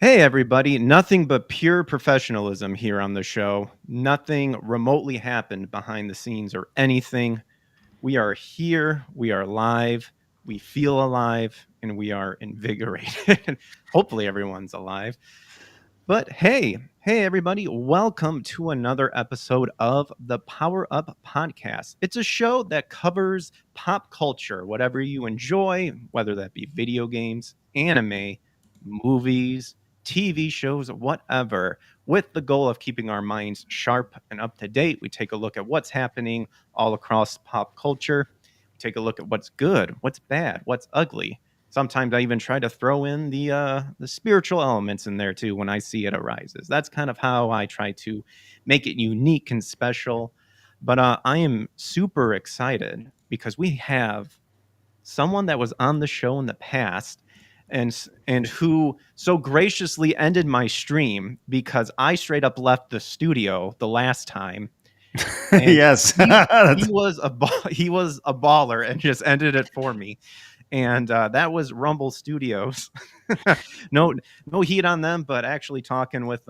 Hey, everybody. Nothing but pure professionalism here on the show. Nothing remotely happened behind the scenes or anything. We are here. We are live. We feel alive and we are invigorated. Hopefully, everyone's alive. But hey, everybody. Welcome to another episode of the Power Up Podcast. It's a show that covers pop culture, whatever you enjoy, whether that be video games, anime, movies, TV shows, whatever, with the goal of keeping our minds sharp and up to date. We take a look at what's happening all across pop culture. We take a look at what's good, what's bad, what's ugly. Sometimes I even try to throw in the spiritual elements in there too when I see it arises. That's kind of how I try to make it unique and special. But I am super excited because we have someone that was on the show in the past and who so graciously ended my stream because I straight up left the studio the last time, and Yes. he was he was a baller and just ended it for me. And that was Rumble Studios. no, no heat on them, but actually talking with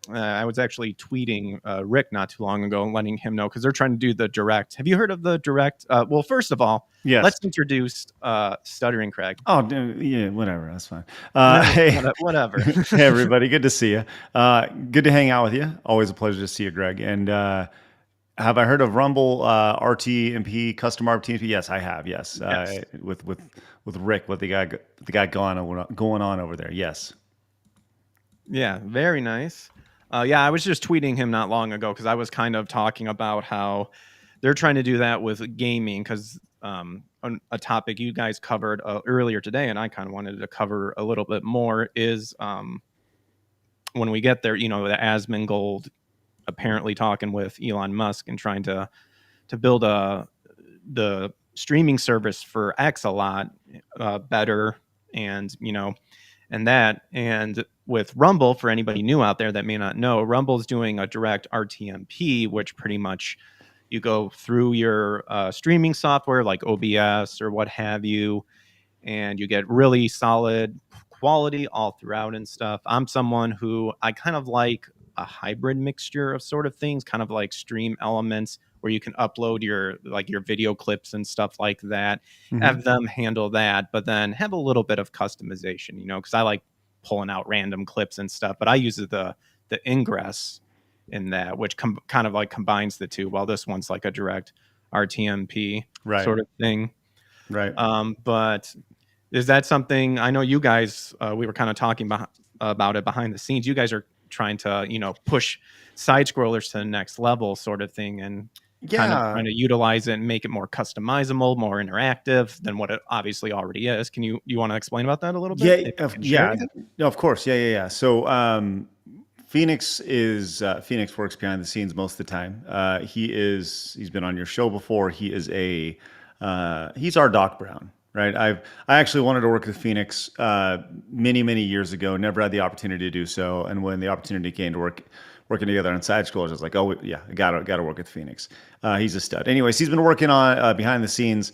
I was actually tweeting Rick not too long ago and letting him know because they're trying to do the direct. Have you heard of the direct? Well, first of all, Yes. let's introduce StutteringCraig. Oh, yeah, whatever. That's fine. Hey, whatever. Hey, everybody. Good to see you. Good to hang out with you. Always a pleasure to see you, Greg. And have I heard of Rumble RTMP, custom RTMP? Yes, I have. Yes. Yes. With Rick, what the guy going on over there. Yes. Yeah, very nice. Yeah, I was just tweeting him not long ago because I was kind of talking about how they're trying to do that with gaming because a topic you guys covered earlier today, and I kind of wanted to cover a little bit more is when we get there, the Asmongold apparently talking with Elon Musk and trying to build the streaming service for X a lot better, and and with Rumble, for anybody new out there that may not know, Rumble's doing a direct RTMP, which pretty much you go through your streaming software like OBS or what have you, and you get really solid quality all throughout and stuff. I'm someone who I kind of like a hybrid mixture of sort of things, kind of like Stream Elements, where you can upload your video clips and stuff like that, have them handle that, but then have a little bit of customization, because I like pulling out random clips and stuff, but I use the ingress in that, which kind of like combines the two, while this one's like a direct RTMP sort of thing. Right. But is that something, I know you guys, we were kind of talking about it behind the scenes. You guys are trying to, push side scrollers to the next level sort of thing, and kind of trying to utilize it and make it more customizable, more interactive than what it obviously already is. You want to explain about that a little bit? No, of course. Yeah. So Phoenix works behind the scenes most of the time. He's been on your show before. He's our Doc Brown, right? I actually wanted to work with Phoenix many years ago. Never had the opportunity to do so, and when the opportunity came to working together on side scrollers, I was like, oh yeah, I gotta work with Phoenix. He's a stud. Anyways, he's been working on behind the scenes,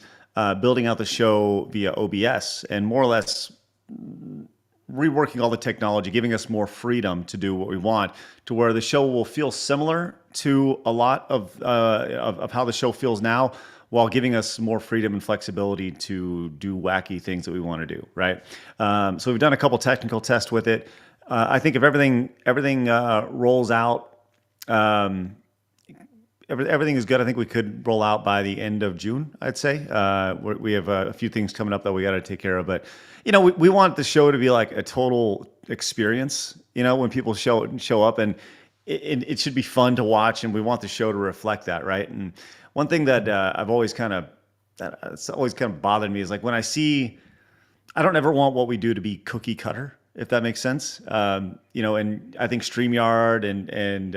building out the show via OBS and more or less reworking all the technology, giving us more freedom to do what we want, to where the show will feel similar to a lot of how the show feels now, while giving us more freedom and flexibility to do wacky things that we want to do, right? So we've done a couple technical tests with it. I think if everything rolls out, everything is good. I think we could roll out by the end of June, I'd say. We have a few things coming up that we got to take care of, but we want the show to be like a total experience. When people show up, and it should be fun to watch, and we want the show to reflect that, right? And one thing that it's always kind of bothered me is like when I don't ever want what we do to be cookie cutter, if that makes sense. And I think StreamYard and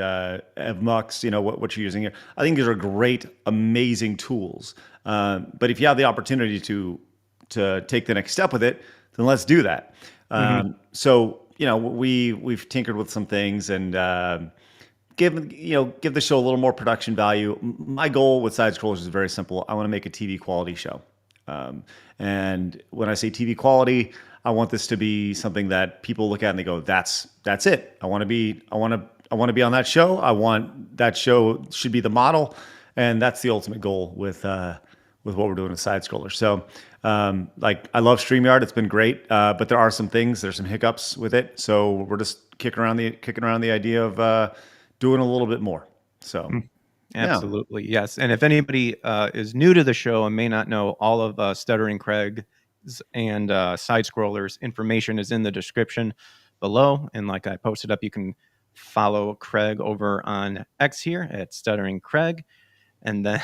Evmux, what you're using here, I think these are great, amazing tools. But if you have the opportunity to take the next step with it, then let's do that. So we've tinkered with some things and give the show a little more production value. My goal with side scrollers is very simple. I want to make a TV quality show. And when I say TV quality, I want this to be something that people look at and they go, that's it. I want to be on that show. I want that show should be the model, and that's the ultimate goal with what we're doing with side scrollers. So, like I love StreamYard. It's been great, but there are some things, there's some hiccups with it. So we're just kicking around the idea of doing a little bit more. So, yeah. Absolutely, yes. And if anybody is new to the show and may not know, all of Stuttering Craig's and Side Scrollers information is in the description below. And like I posted up, you can follow Craig over on X here at Stuttering Craig. And then,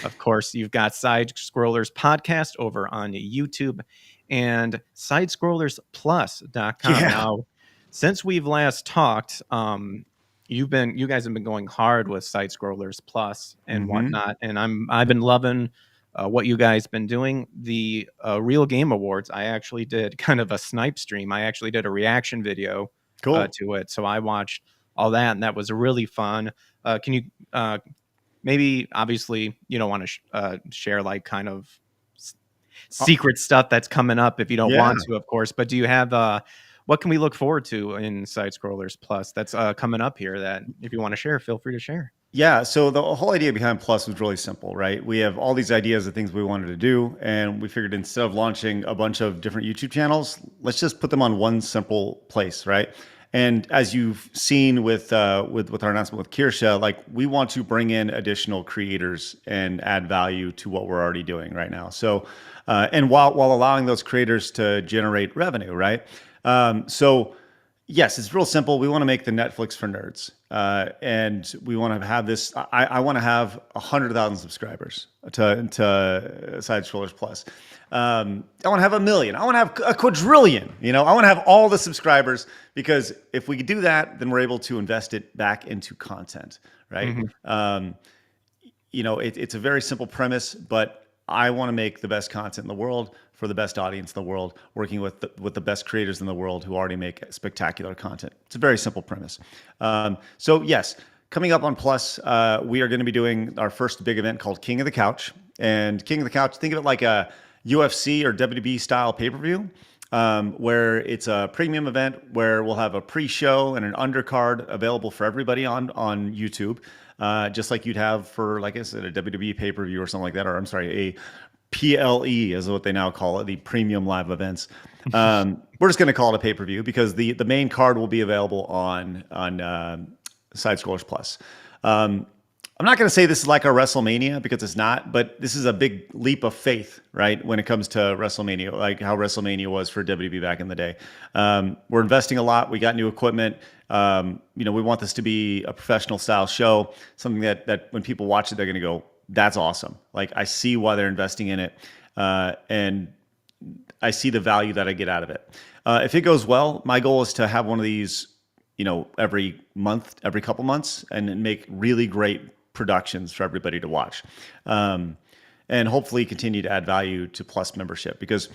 of course, you've got Side Scrollers podcast over on YouTube and sidescrollersplus.com. Yeah. Now, since we've last talked, you guys have been going hard with Side Scrollers Plus and Hmm. whatnot, and I've been loving what you guys been doing. The Real Game Awards, I actually did kind of a snipe stream. I actually did a reaction video Cool. to it, so I watched all that, and that was really fun. Can you maybe, obviously, you don't want to share like kind of secret stuff that's coming up if you don't Yeah. want to, of course, but do you have what can we look forward to in Side Scrollers Plus that's coming up here that if you want to share, feel free to share? Yeah, so the whole idea behind Plus was really simple, right? We have all these ideas of things we wanted to do, and we figured instead of launching a bunch of different YouTube channels, let's just put them on one simple place, right? And as you've seen with our announcement with Kirsha, like we want to bring in additional creators and add value to what we're already doing right now. So, and while allowing those creators to generate revenue, right? So yes, it's real simple. We want to make the Netflix for nerds, and we want to have this. I want to have 100,000 subscribers to Side Scrollers Plus. I want to have 1 million. I want to have a quadrillion. I want to have all the subscribers because if we do that, then we're able to invest it back into content, right? It's a very simple premise, but I want to make the best content in the world for the best audience in the world, working with the best creators in the world who already make spectacular content. It's a very simple premise. So yes, coming up on Plus, we are going to be doing our first big event called King of the Couch. And King of the Couch, think of it like a UFC or WWE style pay-per-view, where it's a premium event where we'll have a pre-show and an undercard available for everybody on YouTube. Just like you'd have for, like I said, a WWE pay-per-view or something like that, or I'm sorry, a PLE is what they now call it, the premium live events. We're just going to call it a pay-per-view because the main card will be available on Side Scrollers Plus. I'm not going to say this is like a WrestleMania because it's not, but this is a big leap of faith, right? When it comes to WrestleMania, like how WrestleMania was for WWE back in the day. We're investing a lot. We got new equipment. We want this to be a professional style show, something that when people watch it, they're going to go, that's awesome. Like I see why they're investing in it. And I see the value that I get out of it. If it goes well, my goal is to have one of these, every month, every couple months, and make really great productions for everybody to watch, and hopefully continue to add value to Plus membership. Because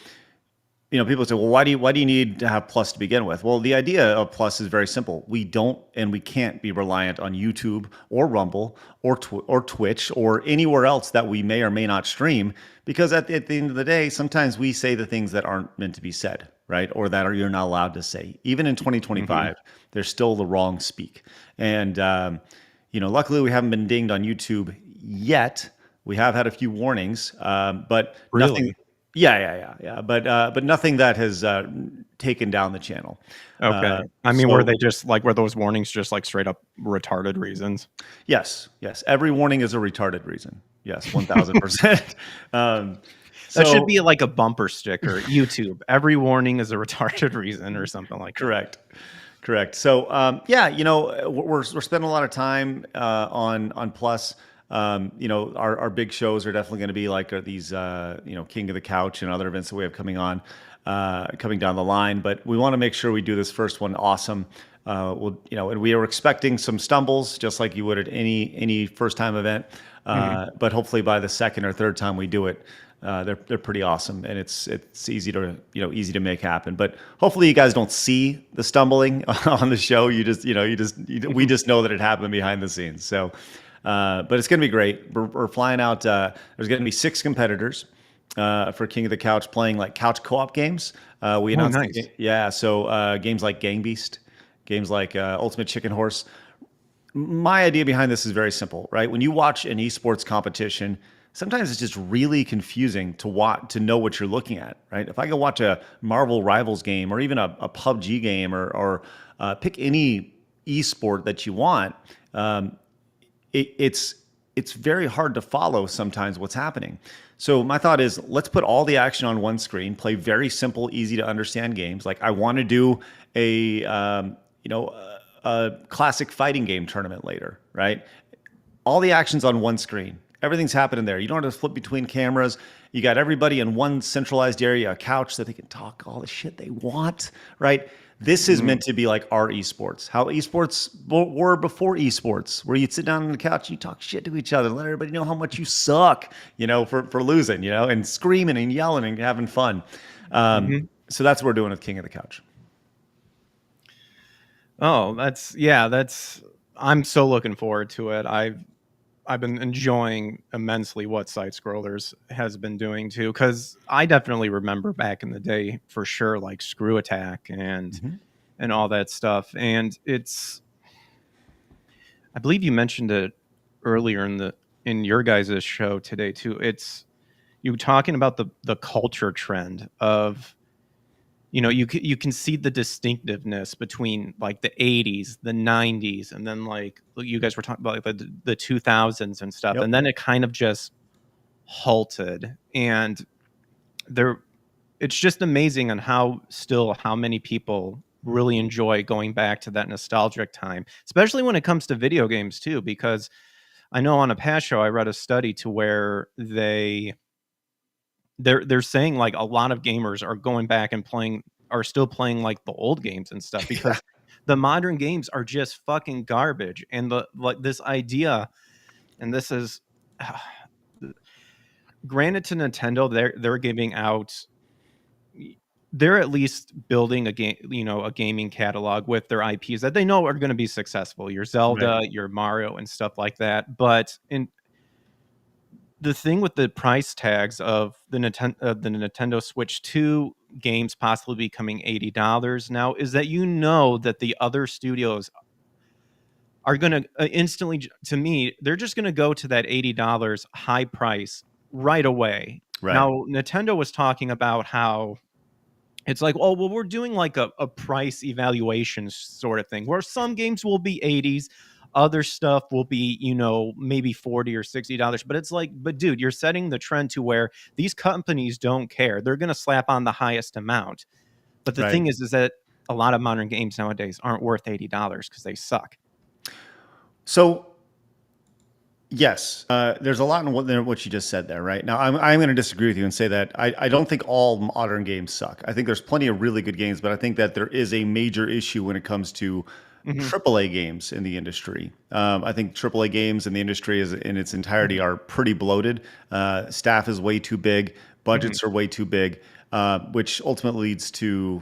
people say, well, why do you need to have Plus to begin with? Well, the idea of Plus is very simple. We don't and we can't be reliant on YouTube or Rumble or Twitch or anywhere else that we may or may not stream, because at the end of the day, sometimes we say the things that aren't meant to be said, right? Or that you're not allowed to say. Even in 2025, there's still the wrong speak. And luckily we haven't been dinged on YouTube yet. We have had a few warnings, but Really? nothing. Yeah. But nothing that has taken down the channel. Okay. I mean, were they just like, were those warnings just like straight up retarded reasons? Yes. Every warning is a retarded reason. Yes, 1000%. That should be like a bumper sticker. YouTube, every warning is a retarded reason or something like that. Correct. So we're spending a lot of time on Plus. Our big shows are definitely going to be like these King of the Couch and other events that we have coming down the line. But we want to make sure we do this first one awesome. And we are expecting some stumbles, just like you would at any first time event. But hopefully by the second or third time we do it, they're pretty awesome, and it's easy to make happen. But hopefully you guys don't see the stumbling on the show. We just know that it happened behind the scenes. So, but it's going to be great. We're flying out. There's going to be 6 competitors. for King of the Couch, playing like couch co-op games. We Oh, announced, nice. yeah. So games like Gang Beast, games like Ultimate Chicken Horse. My idea behind this is very simple, right? When you watch an esports competition, sometimes it's just really confusing to know what you're looking at, right? If I go watch a Marvel Rivals game or even a PUBG game or pick any esport that you want, um, it's very hard to follow sometimes what's happening. So my thought is, let's put all the action on one screen, play very simple, easy to understand games. Like I want to do a a classic fighting game tournament later, right? All the action's on one screen. Everything's happening there. You don't have to flip between cameras. You got everybody in one centralized area, a couch that they can talk all the shit they want, right? This is Mm, meant to be like our esports, how esports were before esports, where you'd sit down on the couch, you talk shit to each other, let everybody know how much you suck, for losing, and screaming and yelling and having fun. mhm. So that's what we're doing with King of the Couch. Oh, that's I'm so looking forward to it. I've been enjoying immensely what Side Scrollers has been doing too, because I definitely remember back in the day for sure, like Screw Attack Mhm. and all that stuff. And I believe you mentioned it earlier in your guys' show today too. It's you talking about the culture trend of you can see the distinctiveness between like the 80s, the 90s, and then like you guys were talking about like the 2000s and stuff, Yep. and then it kind of just halted. And there it's just amazing on how many people really enjoy going back to that nostalgic time, especially when it comes to video games too, because I know on a past show I read a study to where they're saying like a lot of gamers are going back and are still playing like the old games and stuff Yeah. because the modern games are just fucking garbage. And the like this idea, and this is granted to Nintendo, they're giving out they're at least building a game, a gaming catalog with their IPs that they know are going to be successful. Your Right. Zelda, your Mario, and stuff like that. But in the thing with the price tags of the Nintendo Switch 2 games possibly becoming $80 now is that that the other studios are going to instantly, to me, they're just going to go to that $80 high price right away. Right. Now, Nintendo was talking about how it's like, oh, well, we're doing like a price evaluation sort of thing where some games will be 80s, other stuff will be, maybe 40 or $60. But it's like, but dude, you're setting the trend to where these companies don't care. They're going to slap on the highest amount. But the Right. thing is that a lot of modern games nowadays aren't worth $80 because they suck. So yes, there's a lot in what you just said there, right? Now, I'm going to disagree with you and say that I don't think all modern games suck. I think there's plenty of really good games, but I think that there is a major issue when it comes to Hmm. AAA games in the industry. I think AAA games in the industry in its entirety are pretty bloated. Staff is way too big, Hmm. budgets are way too big, which ultimately leads to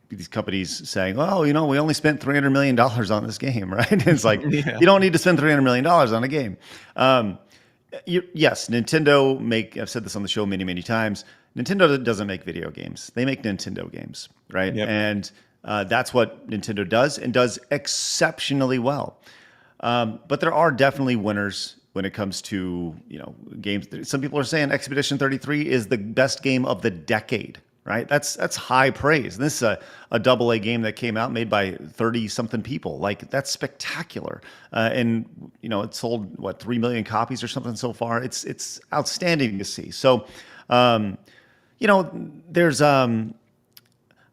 these companies saying, "Well, we only spent $300 million on this game," right? And it's like Yeah. you don't need to spend $300 million on a game. Um, yes, Nintendo make. I've said this on the show many, many times. Nintendo doesn't make video games; they make Nintendo games, right? Yep. And that's what Nintendo does and does exceptionally well. But there are definitely winners when it comes to games. Some people are saying Expedition 33 is the best game of the decade. Right, that's high praise. And this is a double A game that came out made by 30 something people. Like that's spectacular, and it sold what 3 million copies or something so far. It's outstanding to see. So, um, there's I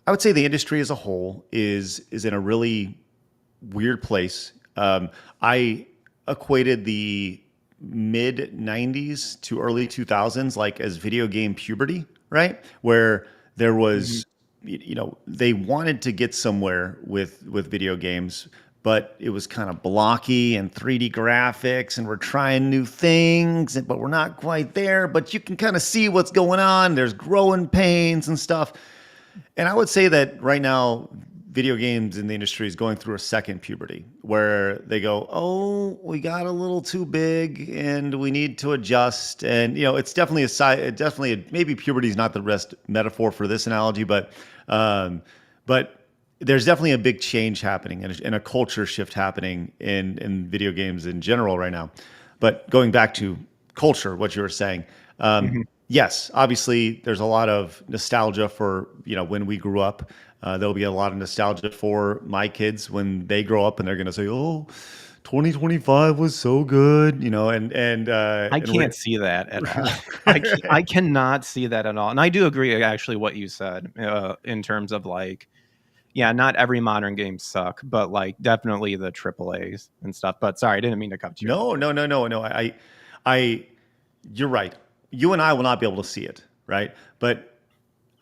would say the industry as a whole is in a really weird place. I equated the mid 90s to early 2000s like as video game puberty, right? Where there Hmm. was they wanted to get somewhere with video games, but it was kind of blocky and 3D graphics and we're trying new things, but we're not quite there, but you can kind of see what's going on. There's growing pains and stuff. And I would say that right now, video games in the industry is going through a second puberty where they go, oh, we got a little too big and we need to adjust. And, it's definitely maybe puberty is not the best metaphor for this analogy, but there's definitely a big change happening and a culture shift happening in video games in general right now. But going back to culture, what you were saying, Mhm. yes, obviously there's a lot of nostalgia for, when we grew up. There'll be a lot of nostalgia for my kids when they grow up and they're going to say, oh, 2025 was so good, I and we're can't see that at all. I cannot see that at all, and I do agree, actually, what you said, in terms of, like, yeah, not every modern game suck, but, like, definitely the triple A's and stuff, but sorry, I didn't mean to cut you off. no, no, no, no, no. I, you're right. You and I will not be able to see it, right? But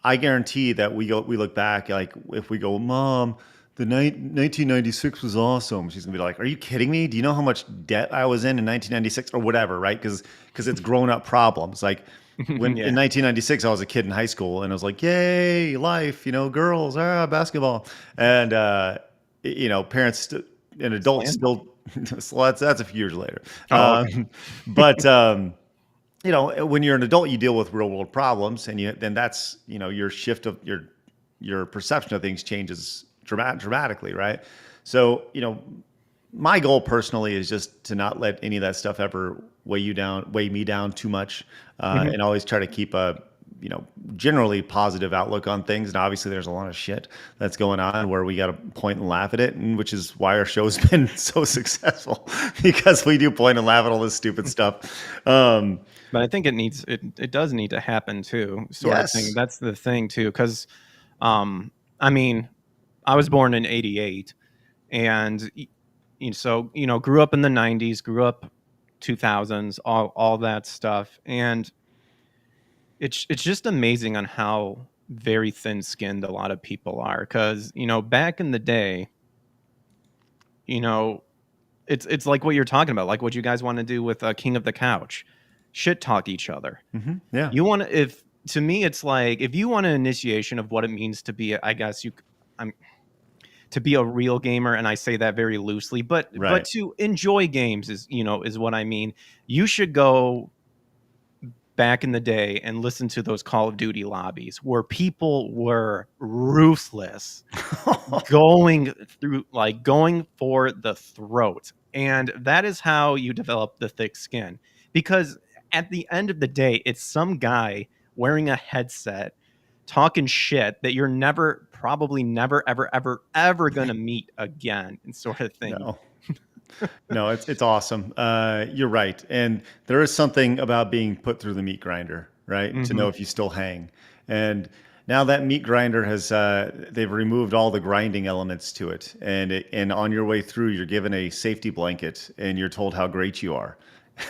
I guarantee that we look back, like if we go, Mom, the 1996 was awesome. She's gonna be like, Are you kidding me? Do you know how much debt I was in 1996 or whatever, right? Because it's grown up problems. Like when in Yeah, 1996 I was a kid in high school and I was like, Yay, life, girls, basketball, and parents and adults slam dunk. still. So that's a few years later. Oh, okay. But when you're an adult, you deal with real world problems, and then that's your shift of your perception of things changes dramatically, right? So my goal personally is just to not let any of that stuff ever weigh me down too much, Mhm. and always try to keep a generally positive outlook on things. And obviously, there's a lot of shit that's going on where we got to point and laugh at it, and which is why our show's been so successful because we do point and laugh at all this stupid stuff. But I think it does need to happen too, sort of thing. Yes. That's the thing too, because, um, I mean, I was born in '88, and so grew up in the '90s, grew up 2000s, all that stuff, and it's just amazing on how very thin-skinned a lot of people are. Because back in the day, you know, it's like what you're talking about, like what you guys want to do with King of the Couch, shit talk each other. Yeah. You want to if To me, it's like if you want an initiation of what it means to be, I guess I'm to be a real gamer, and I say that very loosely, but Right. to enjoy games is what I mean. You should go back in the day and listen to those Call of Duty lobbies where people were ruthless, going for the throat. And that is how you develop the thick skin. Because at the end of the day, it's some guy wearing a headset talking shit that you're probably never, ever, ever, ever gonna meet again, and sort of thing. No. No, it's awesome. You're right, and there is something about being put through the meat grinder, right? To know Hmm. if you still hang. And now that meat grinder has they've removed all the grinding elements to it, and on your way through, you're given a safety blanket, and you're told how great you are.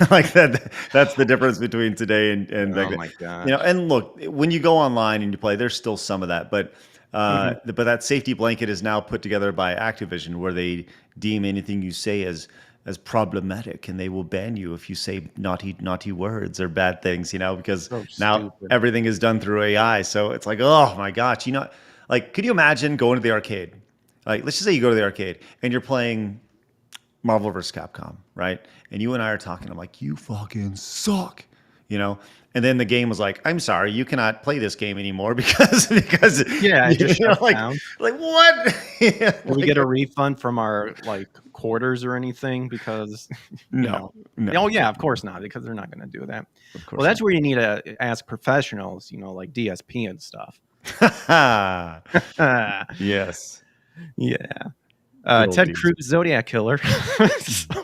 Like that. That's the difference between today and back Oh then. my gosh. And look, when you go online and you play, there's still some of that, but Hmm. but that safety blanket is now put together by Activision, where they deem anything you say as problematic, and they will ban you if you say naughty words or bad things. Because So now stupid. everything is done through AI. So it's like, oh my gosh, like, could you imagine going to the arcade? Like, let's just say you go to the arcade and you're playing Marvel vs. Capcom, right? And you and I are talking. I'm like, you fucking suck, you know. And then the game was like, I'm sorry, you cannot play this game anymore because Yeah, it just shuts down. like what? Do we Like, get a refund from our, like, quarters or anything? Because, you no, know oh, no, yeah, of course not, because they're not gonna do that. of Well, course that's where you need to ask professionals, like DSP and stuff. not. Yes, Yeah. good old Ted dudes. Cruz, Zodiac Killer,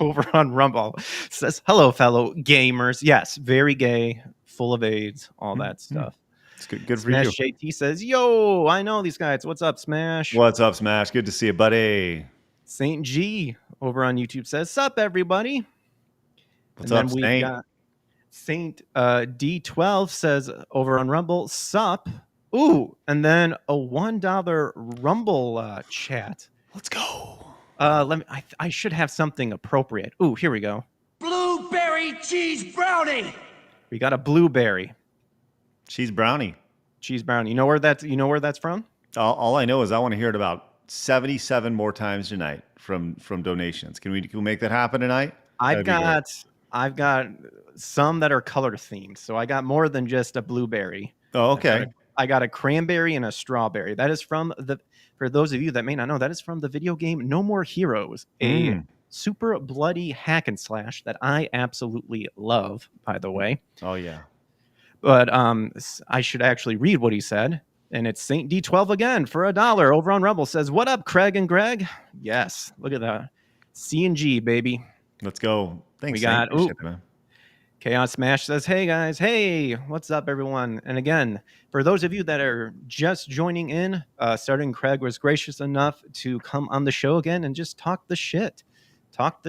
over on Rumble, says, "Hello, fellow gamers. Yes, very gay, full of AIDS, all that Mm, stuff." it's good for Smash you. JT says, "Yo, I know these guys. What's up, Smash?" What's up, Smash? Good to see you, buddy. Saint G over on YouTube says, "Sup, everybody?" What's And up, then we've Saint? got Saint D12 says over on Rumble, "Sup." Ooh, and then a $1 Rumble chat. Let's go. Let me. I should have something appropriate. Ooh, here we go. Blueberry cheese brownie. We got a blueberry She's brownie. cheese brownie. You know where that's from? All I know is I want to hear it about 77 more times tonight from donations. Can we make that happen tonight? I've That'd be great. got some that are color themed. So I got more than just a blueberry. Oh, I've got okay. I got a cranberry and a strawberry. That is from for those of you that may not know, that is from the video game No More Heroes, a super bloody hack and slash that I absolutely love, by the way. Oh yeah. But I should actually read what he said. And it's Saint D12 again for $1 over on Rebel. Says, "What up, Craig and Greg?" Yes, look at that. C&G, baby. Let's go. Thanks, We got Saint. Appreciate it, man. Chaos Smash says, "Hey guys, hey, what's up, everyone?" And again, for those of you that are just joining in, StutteringCraig was gracious enough to come on the show again and just talk the shit. Talk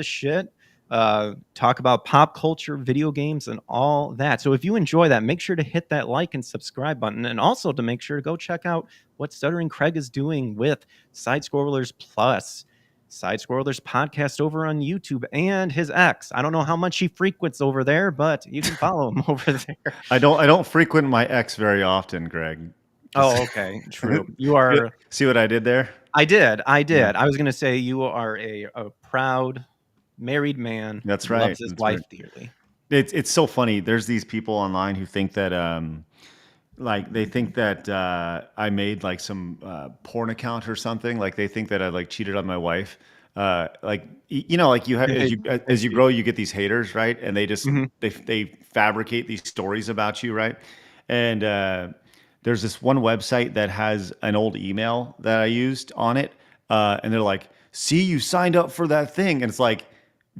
about pop culture, video games, and all that. So if you enjoy that, make sure to hit that like and subscribe button, and also to make sure to go check out what StutteringCraig is doing with Side Scrollers Plus, Side Scrollers podcast over on YouTube, and his ex. I don't know how much he frequents over there, but you can follow him over there. I don't frequent my ex very often, Greg. Oh, okay, true. You are. See what I did there? I did. Yeah. I was going to say you are a proud married man. That's who right. Loves his That's wife right. dearly. It's so funny. There's these people online who think that like they think that I made like some porn account or something. Like they think that I like cheated on my wife. Like you know, like you have as you grow, you get these haters, right? And they just they fabricate these stories about you, right? And there's this one website that has an old email that I used on it, and they're like, "See, you signed up for that thing," and it's like,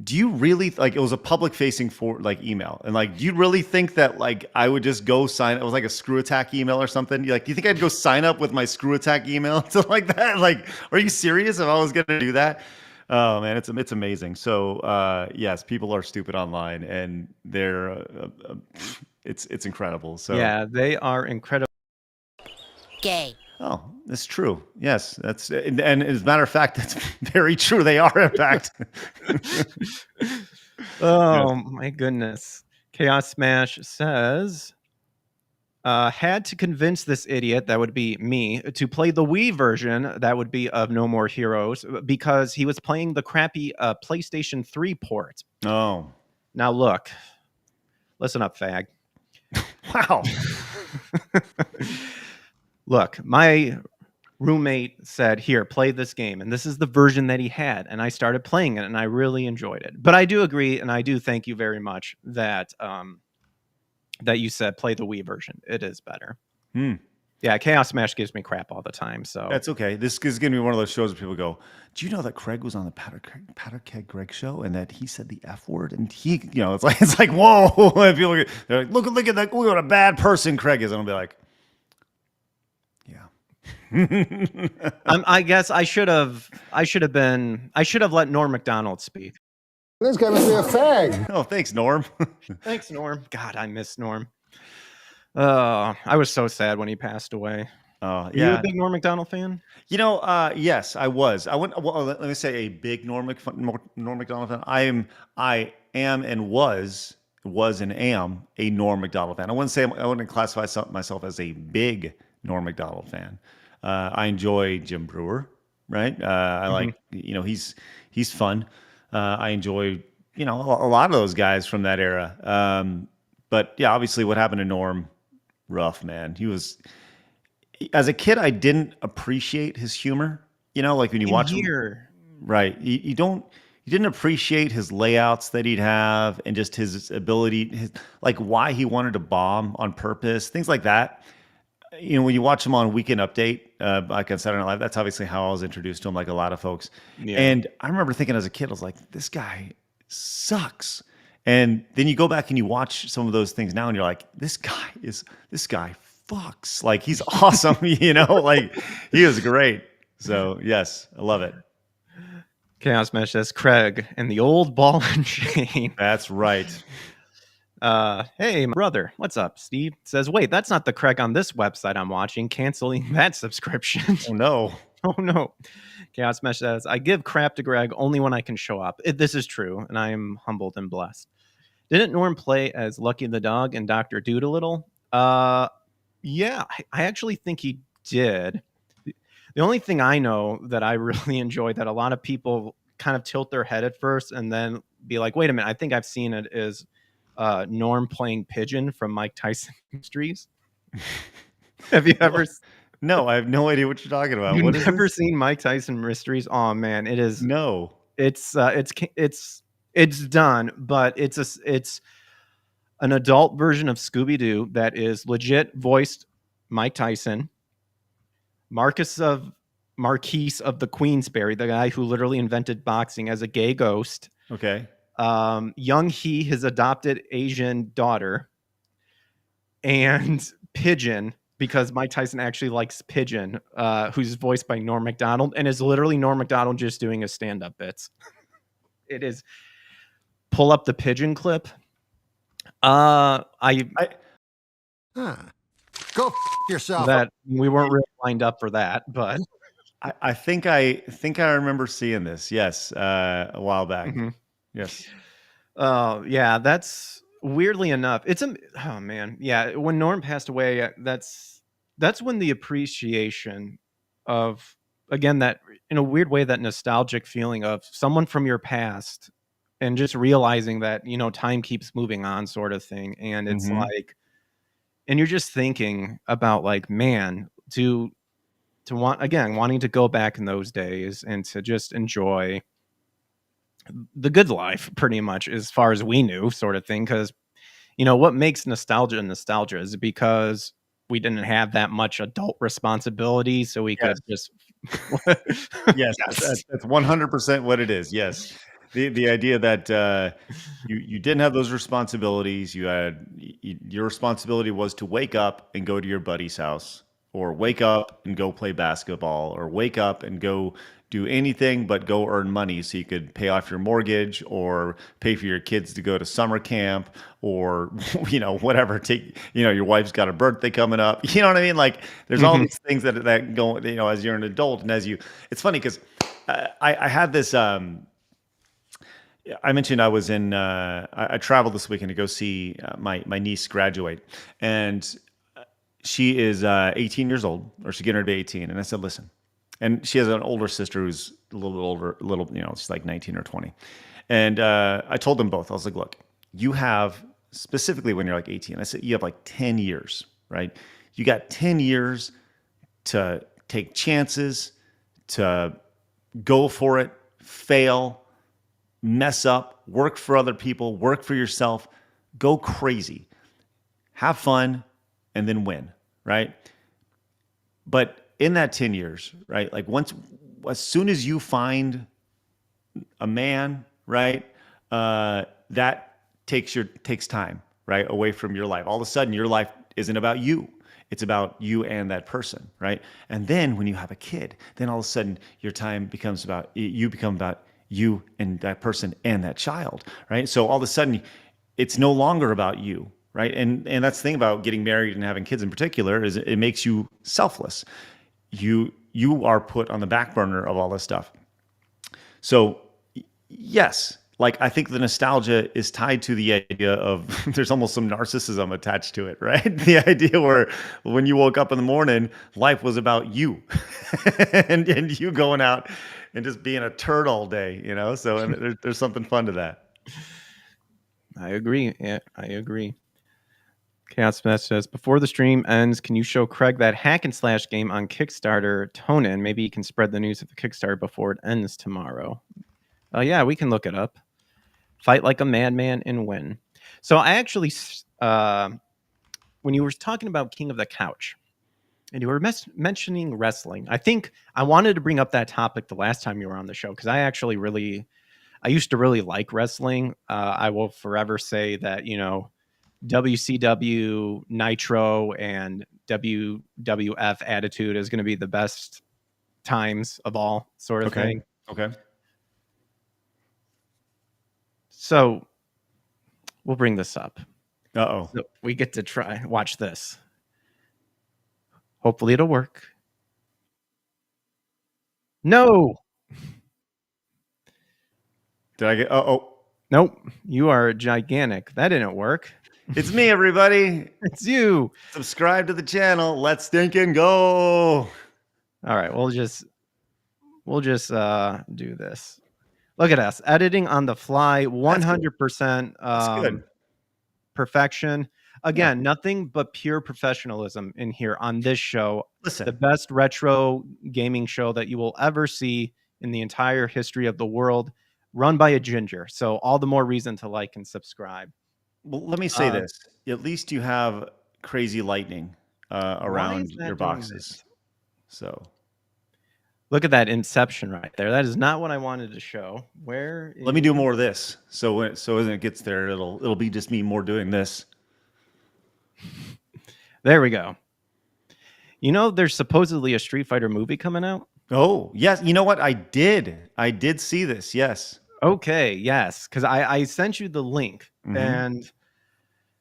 do you really like it was a public facing for like email and like do you really think that like I would just go sign it was like a screw attack email or something? Like, do you think I'd go sign up with my screw attack email to like that? Like, are you serious if I was gonna do that? Oh man, it's amazing. So yes, people are stupid online and they're it's incredible. So Yeah, they are incredible. Gay. oh, that's true. Yes, that's and as a matter of fact, that's very true. They are in fact. Oh my goodness. Chaos Smash says, had to convince this idiot, that would be me, to play the Wii version, that would be of No More Heroes, because he was playing the crappy PlayStation 3 port. Oh, Now look, listen up, fag. wow. Look, my roommate said, "Here, play this game," and this is the version that he had, and I started playing it, and I really enjoyed it. But I do agree, and I do thank you very much that that you said play the Wii version. It is better. Yeah, Chaos Smash gives me crap all the time, so That's okay. This is going to be one of those shows where people go, "Do you know that Craig was on the StutterCraig Greg show and that he said the F word?" And he, you know, it's like whoa. And people they're like, look at that. Look what a bad person Craig is. And I'll be like, yeah. I guess I should have let Norm Macdonald speak. This guy must be a fag. Oh, thanks, Norm. Thanks, Norm. God, I miss Norm. I was so sad when he passed away. Oh, Are you yeah. a big Norm Macdonald fan? You know, yes, I was. I went. Well, let me say a big Norm Macdonald fan. I am, and was and am a Norm Macdonald fan. I wouldn't classify myself as a big Norm Macdonald fan. I enjoy Jim Brewer, right? I like, you know, he's fun. I enjoy, you know, a lot of those guys from that era. But yeah, obviously, what happened to Norm, rough, man. He was. As a kid, I didn't appreciate his humor. You know, like when you watch him, right? You didn't appreciate his layouts that he'd have and just his ability, like why he wanted to bomb on purpose, things like that. You know, when you watch him on Weekend Update, like on Saturday Night Live, that's obviously how I was introduced to him, like a lot of folks. Yeah. And I remember thinking as a kid, I was like, this guy sucks. And then you go back and you watch some of those things now, and you're like, this guy fucks. Like, he's awesome, you know, like he is great. So yes, I love it. Chaos Mesh says Craig and the old ball and chain. That's right. Hey, my brother, what's up? Steve says, wait, that's not the Craig on this website I'm watching. Canceling that subscription. Oh no. Oh no. Chaos Mesh says, I give crap to Greg only when I can show up. This is true, and I am humbled and blessed. Didn't Norm play as Lucky the Dog and Dr. Doolittle? Yeah, I actually think he did. The only thing I know that I really enjoy that a lot of people kind of tilt their head at first and then be like, wait a minute, I think I've seen it, is Norm playing Pigeon from Mike Tyson Mysteries. Have you ever? No, I have no idea what you're talking about. What You've is never this? seen Mike Tyson Mysteries? Oh man, it is. No. It's done, but it's an adult version of Scooby Doo that is legit voiced Mike Tyson, Marquise of the Queensberry, the guy who literally invented boxing, as a gay ghost. Okay. Young He, his adopted Asian daughter, and Pigeon, because Mike Tyson actually likes Pigeon, who's voiced by Norm Macdonald, and is literally Norm Macdonald just doing his stand-up bits. It is. Pull up the Pigeon clip. Huh. Go yourself. That we weren't really lined up for that, but I think I remember seeing this. Yes, a while back. Mhm. Yes. Yeah, that's weirdly enough. Oh man, yeah. When Norm passed away, that's when the appreciation of, again, that in a weird way, that nostalgic feeling of someone from your past, and just realizing that time keeps moving on, sort of thing, and it's Mhm. like, and you're just thinking about like, man, wanting to go back in those days and to just enjoy the good life, pretty much, as far as we knew, sort of thing. Because what makes nostalgia is because we didn't have that much adult responsibility, so we Yes. could just Yes, Yes. that's 100% what it is. Yes. The idea that you didn't have those responsibilities. Your responsibility was to wake up and go to your buddy's house, or wake up and go play basketball, or wake up and go do anything but go earn money so you could pay off your mortgage, or pay for your kids to go to summer camp, or whatever. Your wife's got a birthday coming up. You know what I mean? Like, there's all Mhm. these things that go, as you're an adult, and it's funny because I had this. I mentioned I was I traveled this weekend to go see my niece graduate, and she is 18 years old, or she's getting ready to be 18. And I said, listen, and she has an older sister who's a little bit older, she's like 19 or 20. And I told them both, I was like, look, you have, specifically when you're like 18, I said, you have like 10 years, right? You got 10 years to take chances, to go for it, fail, mess up, work for other people, work for yourself, go crazy, have fun, and then win, right? But in that 10 years, right? Like, as soon as you find a man, right? That takes time, right? Away from your life. All of a sudden, your life isn't about you. It's about you and that person, right? And then when you have a kid, then all of a sudden your time becomes about you and that person and that child, right? So all of a sudden, it's no longer about you, right? And that's the thing about getting married and having kids in particular, is it makes you selfless. You are put on the back burner of all this stuff. So yes, like, I think the nostalgia is tied to the idea of there's almost some narcissism attached to it, right? The idea where when you woke up in the morning, life was about you and you going out and just being a turd all day, So, and there's something fun to that. I agree. Yeah, I agree. Chaos Smash says, before the stream ends, can you show Craig that hack and slash game on Kickstarter, Tonin? Maybe he can spread the news of the Kickstarter before it ends tomorrow. Yeah, we can look it up. Fight like a madman and win. So I actually, when you were talking about King of the Couch, and you were mentioning wrestling, I think I wanted to bring up that topic the last time you were on the show, because I used to really like wrestling. I will forever say that, WCW, Nitro, and WWF Attitude is going to be the best times of all, sort of thing. Okay. So we'll bring this up. Uh-oh. So we get to watch this. Hopefully it'll work. No. Did I get? Oh. Nope. You are gigantic. That didn't work. It's me, everybody. It's you. Subscribe to the channel. Let's stink and go. All right, we'll just do this. Look at us editing on the fly, That's good. 100% That's good. perfection. Yeah. Again, nothing but pure professionalism in here on this show. The Listen, best retro gaming show that you will ever see in the entire history of the world, run by a ginger. So all the more reason to like and subscribe. well, let me say Uh, this. At least you have crazy lightning why around is your that doing boxes. this? So Look at that inception right there. That is not what I wanted to show. Where let me do is more of this. So when it gets there, it'll be just me more doing this. there we go. You know, there's supposedly a Street Fighter movie coming out. Oh, yes. You know what? I did. I did see this. Yes. Okay, yes, because I sent you the link Hmm. and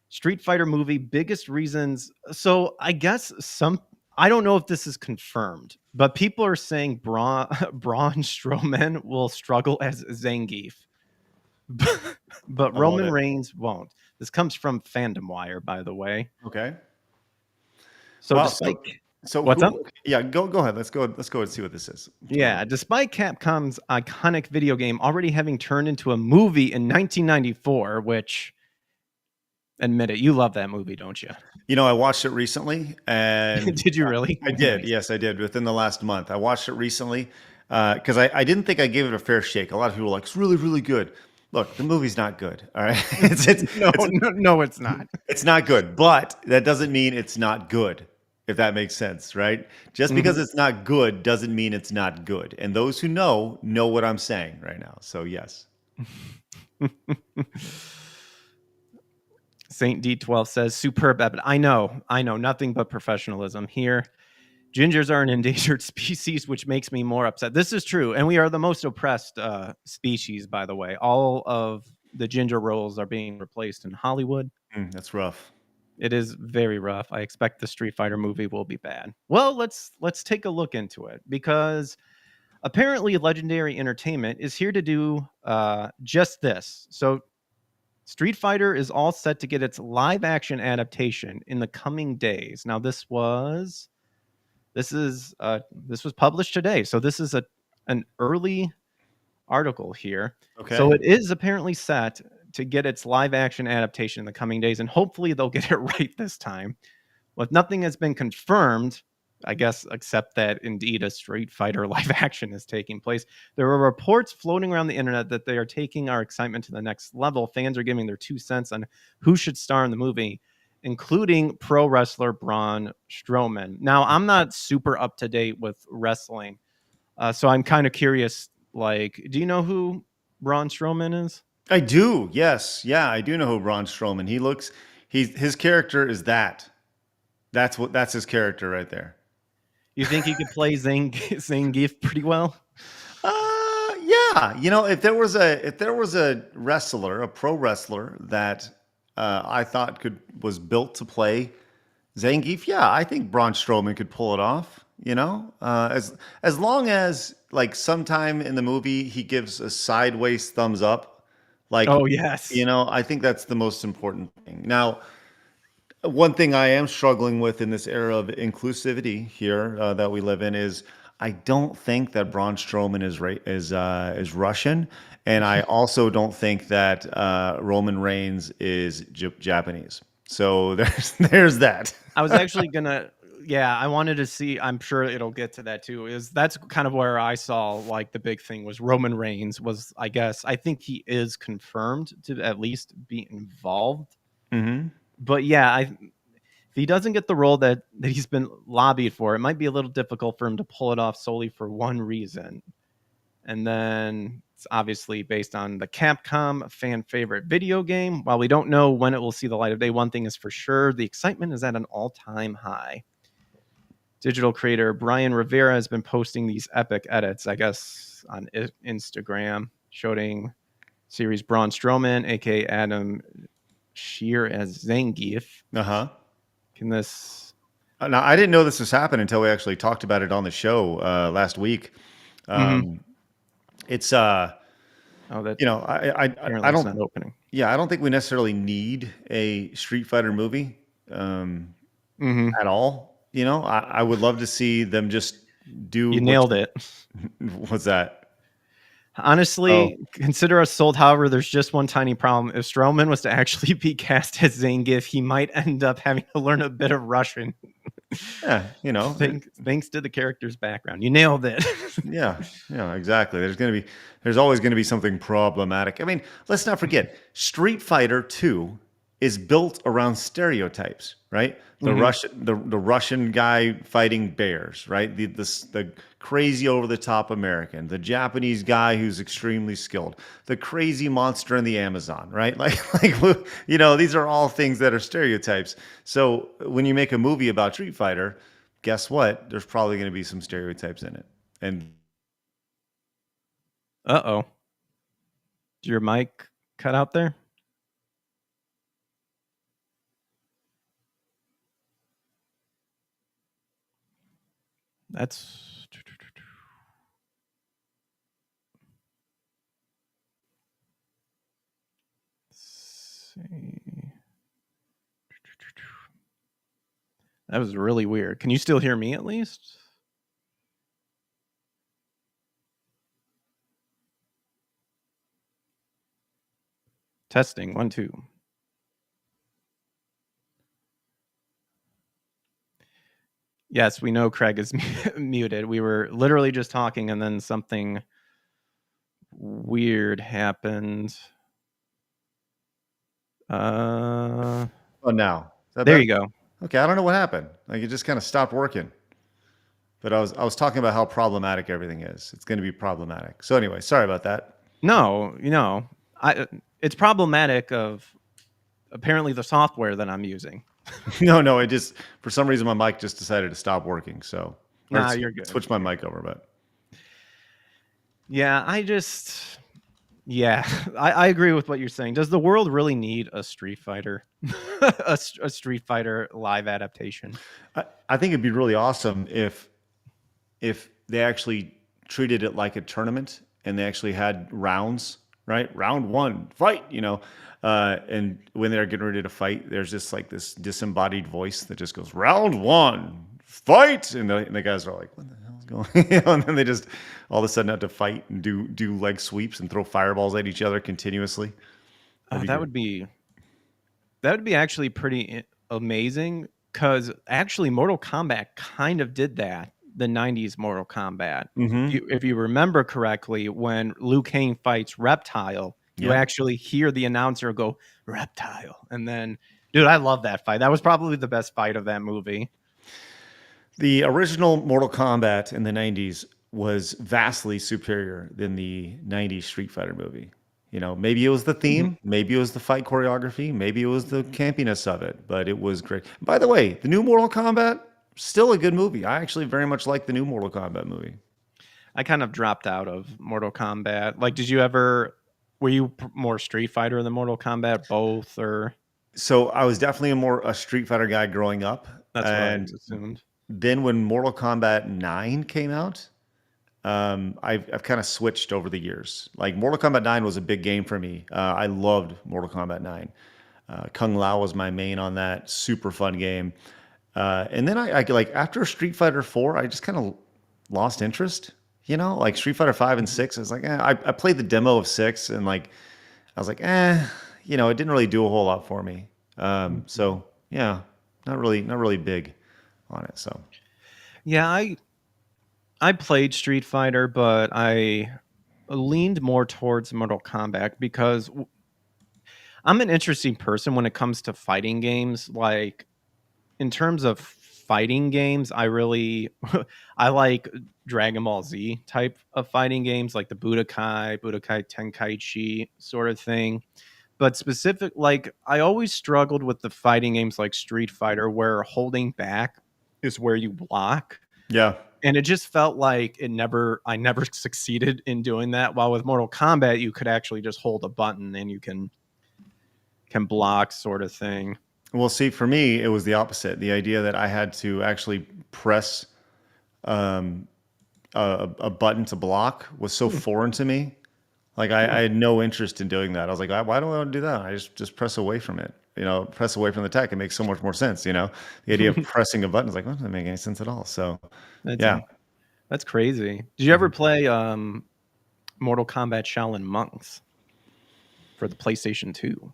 Street Fighter movie biggest reasons. So I guess I don't know if this is confirmed, but people are saying Braun Braun Strowman will struggle as Zangief, but I love Roman it. Reigns won't. This comes from Fandom Wire, by the way. Okay. So Well, despite so what's up? who? Okay, yeah, go ahead. Let's go and see what this is. Yeah, despite Capcom's iconic video game already having turned into a movie in 1994, which admit it, you love that movie, don't you? I watched it recently, and Did you really? I did. Nice. Yes, I did. Within the last month, I watched it recently because I didn't think I gave it a fair shake. A lot of people were like, "It's really, really good." Look, the movie's not good. All right, No, no, no, it's not. it's not good, but that doesn't mean it's not good. If that makes sense, right? Just because Mhm. it's not good doesn't mean it's not good. And those who know what I'm saying right now. So yes. Saint D12 says superb evidence. I know, nothing but professionalism here. Gingers are an endangered species, which makes me more upset. This is true, and we are the most oppressed species, by the way. All of the ginger roles are being replaced in Hollywood. That's rough. It is very rough. I expect the Street Fighter movie will be bad. Well, let's take a look into it because apparently Legendary Entertainment is here to do just this. So Street Fighter is all set to get its live action adaptation in the coming days. Now this was published today. So this is an early article here. So Okay. it is apparently set to get its live action adaptation in the coming days and hopefully they'll get it right this time. Well, nothing has been confirmed, I guess, except that indeed a Street Fighter live action is taking place. There are reports floating around the internet that they are taking our excitement to the next level. Fans are giving their 2 cents on who should star in the movie, including pro wrestler Braun Strowman. Now, I'm not super up to date with wrestling, so I'm kind of curious. Like, do you know who Braun Strowman is? I do. Yes. Yeah, I do know who Braun Strowman. His character is that. That's his character right there. You think he could play Zangief pretty well? Yeah. If there was a wrestler, a pro wrestler that I thought was built to play Zangief, yeah, I think Braun Strowman could pull it off. As long as like sometime in the movie he gives a sideways thumbs up, like Oh yes. I think that's the most important thing. Now, one thing I am struggling with in this era of inclusivity here that we live in is I don't think that Braun Strowman is Russian, and I also don't think that Roman Reigns is Japanese. So there's that. I was actually gonna, yeah, I wanted to see. I'm sure it'll get to that too. That's kind of where I saw like the big thing was Roman Reigns was, I guess, I think he is confirmed to at least be involved. Hmm. But yeah, if he doesn't get the role that he's been lobbied for, it might be a little difficult for him to pull it off solely for one reason. And then it's obviously based on the Capcom fan favorite video game. While we don't know when it will see the light of day, one thing is for sure the excitement is at an all time high. Digital creator Brian Rivera has been posting these epic edits, I guess, on Instagram, showing series Braun Strowman, aka Adam Shear, as Zangief. Uh-huh. Can this. Now, I didn't know this was happening until we actually talked about it on the show last week. Mhm. Um, it's Oh, that I apparently it's don't. not opening. Yeah, I don't think we necessarily need a Street Fighter movie Hmm. at all. I would love to see them just do You what nailed it. what's that? Oh, Honestly, consider us sold. However, there's just one tiny problem. If Strowman was to actually be cast as Zangief, he might end up having to learn a bit of Russian. yeah, Thanks to the character's background. You nailed it. yeah, yeah, exactly. There's always gonna be something problematic. I mean, let's not forget, Street Fighter 2 is built around stereotypes, right? Mhm. The Russian guy fighting bears, right? The crazy over the top American, the Japanese guy who's extremely skilled, the crazy monster in the Amazon, right? These are all things that are stereotypes. So when you make a movie about Street Fighter, guess what? There's probably going to be some stereotypes in it. And Uh-oh. Did your mic cut out there? That's Let's see. That was really weird. Can you still hear me at least? Testing 1 2. Yes, we know Craig is muted. We were literally just talking and then something weird happened. oh, now is that There better? you go. Okay, I don't know what happened. Like it just kind of stopped working. But I was talking about how problematic everything is. It's going to be problematic. So anyway, sorry about that. No, it's problematic of apparently the software that I'm using. No, it just for some reason my mic just decided to stop working. So or Nah, you're good. switch my mic over, but Yeah, I agree with what you're saying. Does the world really need a Street Fighter, a Street Fighter live adaptation? I think it'd be really awesome if they actually treated it like a tournament and they actually had rounds, right? Round one, fight, and when they're getting ready to fight, there's just like this disembodied voice that just goes, round one, fight. And the guys are like, what the hell is going on? And then they just all of a sudden have to fight and do leg sweeps and throw fireballs at each other continuously. That'd be That great. would be actually pretty amazing because actually Mortal Kombat kind of did that. The '90s Mortal Kombat. Mm-hmm. If you remember correctly, when Liu Kang fights Reptile, you Yep. actually hear the announcer go Reptile, and then, dude, I love that fight. That was probably the best fight of that movie. The original Mortal Kombat in the 90s was vastly superior than the 90s Street Fighter movie. Maybe it was the Mhm. theme, maybe it was the fight choreography, maybe it was the campiness of it, but it was great. By the way, the new Mortal Kombat, still a good movie. I actually very much like the new Mortal Kombat movie. I kind of dropped out of Mortal Kombat. Like, were you more Street Fighter than Mortal Kombat, both, or? So I was definitely a Street Fighter guy growing up. That's what I And assumed. then when Mortal Kombat 9 came out, I've kind of switched over the years. Like Mortal Kombat 9 was a big game for me. I loved Mortal Kombat 9. Kung Lao was my main on that. Super fun game. And then I like after Street Fighter 4, I just kind of lost interest. Like Street Fighter 5 and 6, I was like, I played the demo of 6 and like I was like, it didn't really do a whole lot for me. So yeah, not really big on it. So Yeah, I played Street Fighter, but I leaned more towards Mortal Kombat because I'm an interesting person when it comes to fighting games. Like, in terms of fighting games, I really I like Dragon Ball Z type of fighting games, like the Budokai Tenkaichi sort of thing. But like I always struggled with the fighting games like Street Fighter, where holding back is where you block. yeah. And it just felt like I never succeeded in doing that. While with Mortal Kombat, you could actually just hold a button and you can block sort of thing. Well, see, for me, it was the opposite. The idea that I had to actually press um, a button to block was so Hmm, foreign to me. Like I had no interest in doing that. I was like, why do I want to do that? I just press away from it. Press away from the tech. It makes so much more sense. The idea of pressing a button is like, well, that doesn't make any sense at all. So, That's yeah. That's crazy. Did you ever play Mortal Kombat Shaolin Monks for the PlayStation 2?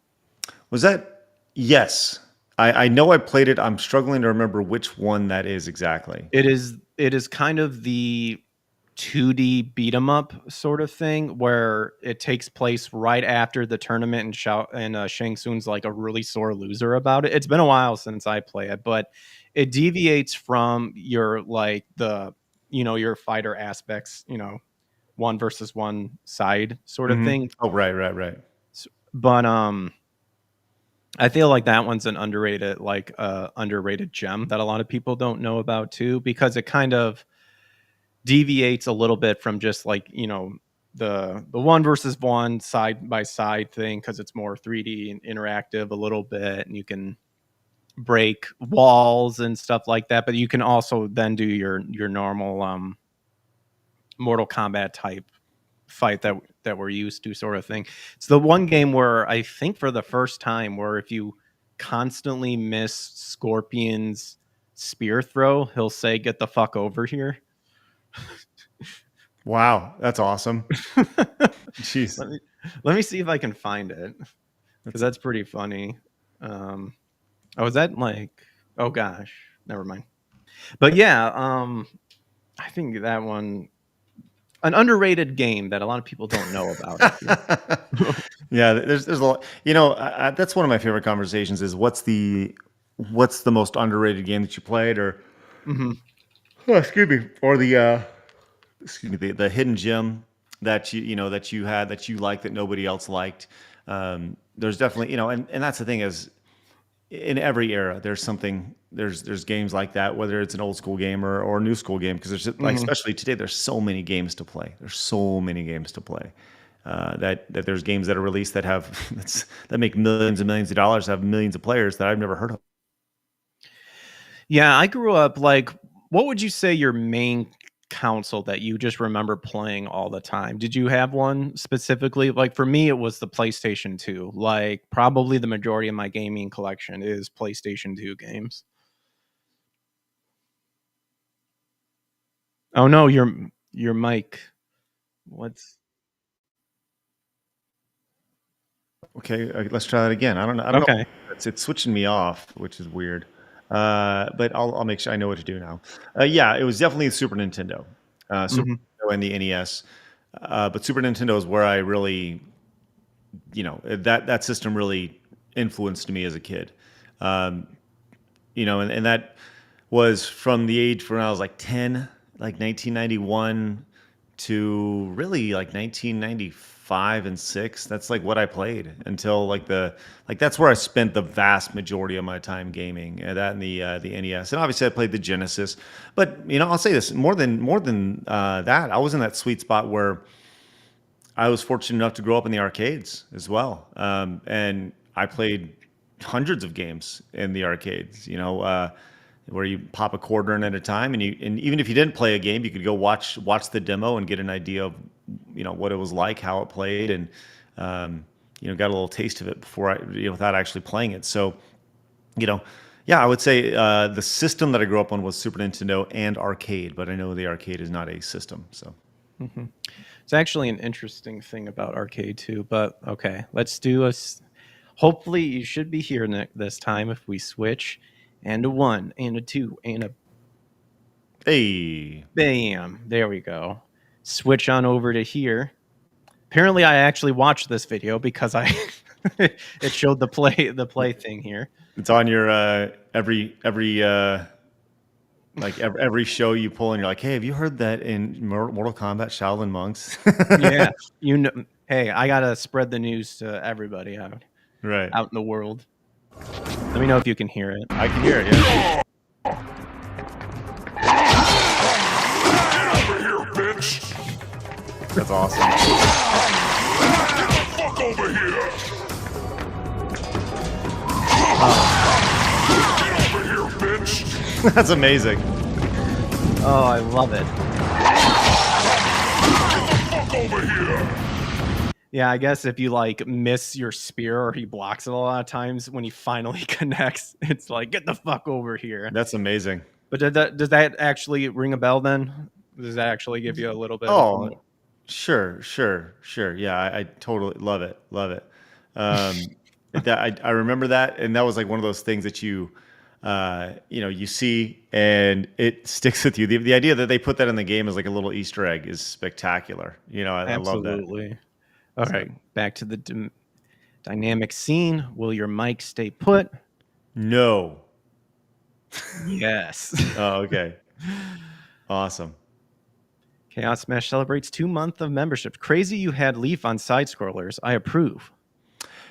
Was that? Yes. I know I played it. I'm struggling to remember which one that is exactly. It is kind of the 2D beat 'em up sort of thing where it takes place right after the tournament, and Shang Tsung's like a really sore loser about it. It's been a while since I play it, but it deviates from your like the your fighter aspects, one versus one side sort of Hmm. thing. Oh, right. But I feel like that one's an underrated gem that a lot of people don't know about too, because it kind of deviates a little bit from just like the one versus one side by side thing, because it's more 3D and interactive a little bit, and you can break walls and stuff like that. But you can also then do your normal Mortal Kombat type fight that we're used to, sort of thing. It's the one game where I think for the first time, where if you constantly miss Scorpion's spear throw, he'll say, "Get the fuck over here." Wow, that's awesome. Jeez. let me let me see if I can find it, because That's that's pretty funny. Oh, is that like? Oh gosh, never mind. But yeah, I think that one, an underrated game that a lot of people don't know about. I feel. Yeah, there's a lot. That's one of my favorite conversations is what's the most underrated game that you played, or Mhm. oh, excuse me, or the hidden gem that you had that you liked that nobody else liked. There's definitely, and that's the thing is, in every era there's games like that, whether it's an old school game or a new school game, because there's like, Mhm. especially today, there's so many games to play. There's so many games to play. That there's games that are released that have that make millions and millions of dollars, have millions of players that I've never heard of. Yeah, I grew up like. What would you say your main console that you just remember playing all the time? Did you have one specifically? Like for me, it was the PlayStation 2. Like probably the majority of my gaming collection is PlayStation 2 games. Oh no, your mic. What's Okay, let's try that again. I don't know. okay? It's switching me off, which is weird. But I'll make sure I know what to do now. Yeah, it was definitely the Super Nintendo, Super Mhm. Nintendo and the NES. But Super Nintendo is where I really, that system really influenced me as a kid. Um, and that was from the age when I was like 10, like 1991 to really like 1995 and 6. That's like what I played until that's where I spent the vast majority of my time gaming. That and the NES, and obviously I played the Genesis. But I'll say this, more than that, I was in that sweet spot where I was fortunate enough to grow up in the arcades as well, and I played hundreds of games in the arcades. Where you pop a quarter in at a time, and even if you didn't play a game, you could go watch the demo and get an idea of what it was like, how it played, and got a little taste of it before without actually playing it. So you know. Yeah, I would say the system that I grew up on was Super Nintendo and arcade, but I know the arcade is not a system. So Mhm. It's actually an interesting thing about arcade too. But okay, let's do hopefully you should be here this time if we switch, and a one and a two and a hey, bam. There we go. Switch on over to here. Apparently, I actually watched this video because I it showed the play thing here. it's on your every every show you pull, and you're like, hey, have you heard that in Mortal Kombat Shaolin Monks? Yeah, Hey, I gotta spread the news to everybody Right. out in the world. Let me know if you can hear it. I can hear it. Yeah. Get over here, bitch! That's awesome. Fuck over here! Get over here, bitch! That's amazing. Oh, I love it. Fuck over here! Yeah, I guess if you like miss your spear or he blocks it a lot of times, when he finally connects, it's like, get the fuck over here. That's amazing. But does that actually ring a bell then? Does that actually give you a little bit of Oh, sure. Yeah, I totally love it. Love it. I remember that, and that was like one of those things that you see and it sticks with you. The idea that they put that in the game as like a little Easter egg is spectacular. I love that. absolutely. All So right, back to the dynamic scene. Will your mic stay put? no. Yes. Oh, okay. Awesome. Chaos Smash celebrates 2 months of membership. Crazy you had Leaf on side scrollers. I approve.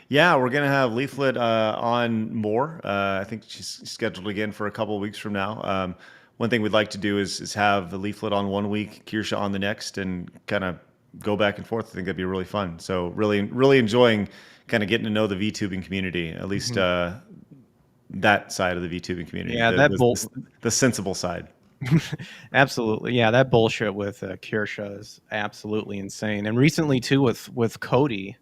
Yeah, we're gonna have Leaflet on more. I think she's scheduled again for a couple of weeks from now. One thing we'd like to do is have the Leaflet on one week, Kirsha on the next, and kind of go back and forth. I think that'd be really fun. So really enjoying kind of getting to know the VTubing community, at least that side of the VTubing community. Yeah, The sensible side. absolutely. Yeah, that bullshit with Kirsha is absolutely insane. And recently too with Cody,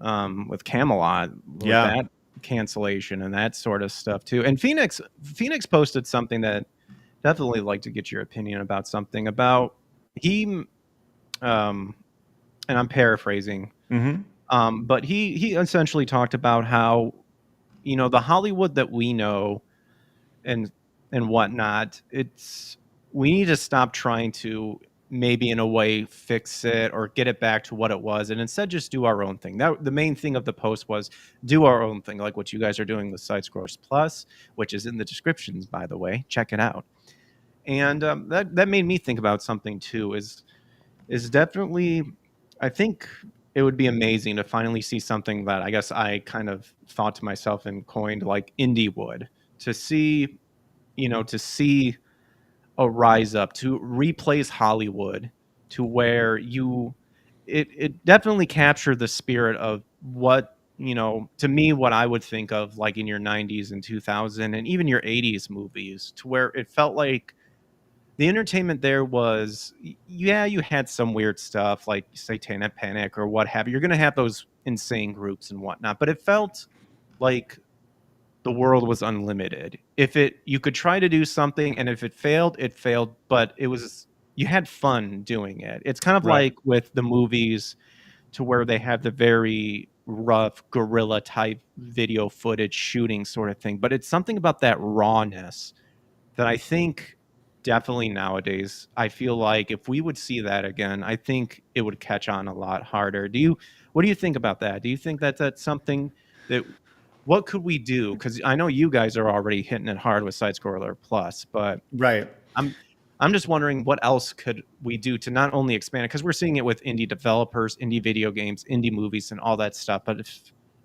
with Camelot, with Yeah. that cancellation and that sort of stuff too. And Phoenix posted something that definitely like to get your opinion about something about he and I'm paraphrasing, but he essentially talked about how the Hollywood that we know and whatnot, we need to stop trying to maybe in a way fix it or get it back to what it was, and instead just do our own thing. That the main thing of the post was do our own thing, like what you guys are doing with Side Scrollers Plus, which is in the descriptions, by the way. Check it out. And that made me think about something too. Is definitely, I think it would be amazing to finally see something that I guess I kind of thought to myself and coined like indie would, to see a rise up, to replace Hollywood, to where it definitely captured the spirit of what to me what I would think of like in your 90s and 2000 and even your 80s movies, to where it felt like the entertainment there was, yeah, you had some weird stuff like Satanic Panic or what have you. You're going to have those insane groups and whatnot, but it felt like the world was unlimited. If you could try to do something, and if it failed, it failed, but you had fun doing it. It's kind of Right. like with the movies, to where they have the very rough guerrilla type video footage shooting sort of thing, but it's something about that rawness that I think definitely nowadays, I feel like if we would see that again, I think it would catch on a lot harder. What do you think about that? Do you think that that's something that, what could we do? Because I know you guys are already hitting it hard with Side Scroller Plus, but Right. I'm I'm just wondering what else could we do to not only expand it, because we're seeing it with indie developers, indie video games, indie movies, and all that stuff. But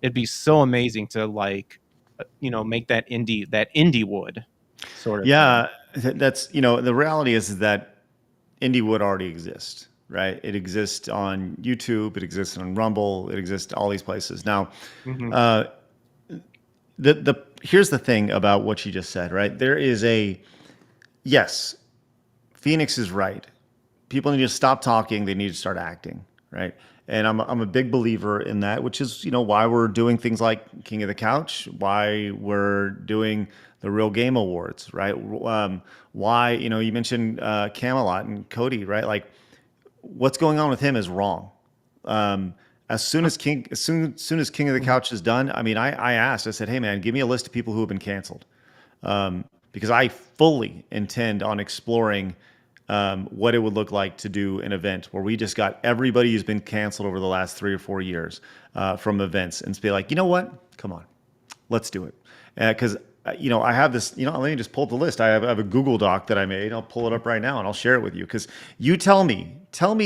it'd be so amazing to make that indie wood sort of thing. Yeah, that's the reality is that indie would already exist, right? It exists on YouTube, it exists on Rumble, it exists all these places. Now, Hmm. uh, the here's the thing about what you just said, right? There is yes, Phoenix is right. People need to stop talking, they need to start acting, right? And I'm a big believer in that, which is why we're doing things like King of the Couch, why we're doing the Real Game Awards, right? Why you mentioned Camelot and Cody, right? Like what's going on with him is wrong. Um, as soon as King of the Couch is done, I mean, I asked, I said, hey man, give me a list of people who have been canceled, because I fully intend on exploring what it would look like to do an event where we just got everybody who's been canceled over the last 3 or 4 years from events and be like, you know what? Come on, let's do it. Because I have this. Let me just pull up the list. I have a Google Doc that I made. I'll pull it up right now and I'll share it with you. Because you tell me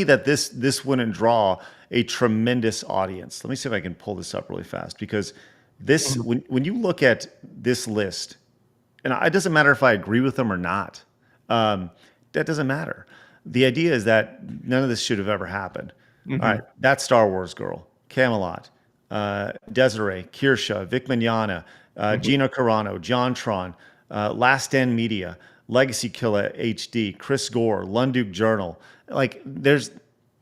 that this wouldn't draw a tremendous audience. Let me see if I can pull this up really fast. Because this, when you look at this list, and it doesn't matter if I agree with them or not. That doesn't matter. The idea is that none of this should have ever happened. All Hmm. right, that Star Wars girl, Camelot, Desiree, Kirsha, Vic Mignogna, Hmm. Gina Carano, John Tron, Last Stand Media, Legacy Killer HD, Chris Gore, Lunduke Journal. Like, there's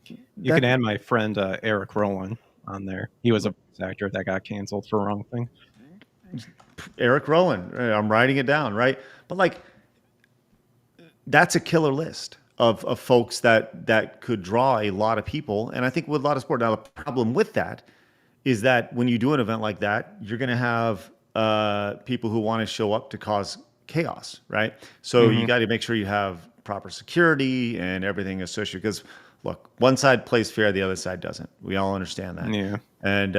You can that. add my friend Eric Rowan on there. He was a voice actor that got canceled for wrong thing. Eric Rowan. I'm writing it down, right? But like, that's a killer list. of folks that could draw a lot of people. And I think with a lot of sport, now the problem with that is that when you do an event like that, you're going to have people who want to show up to cause chaos, right? So you Hmm. got to make sure you have proper security and everything associated. Because look, one side plays fair, the other side doesn't. We all understand that. Yeah. And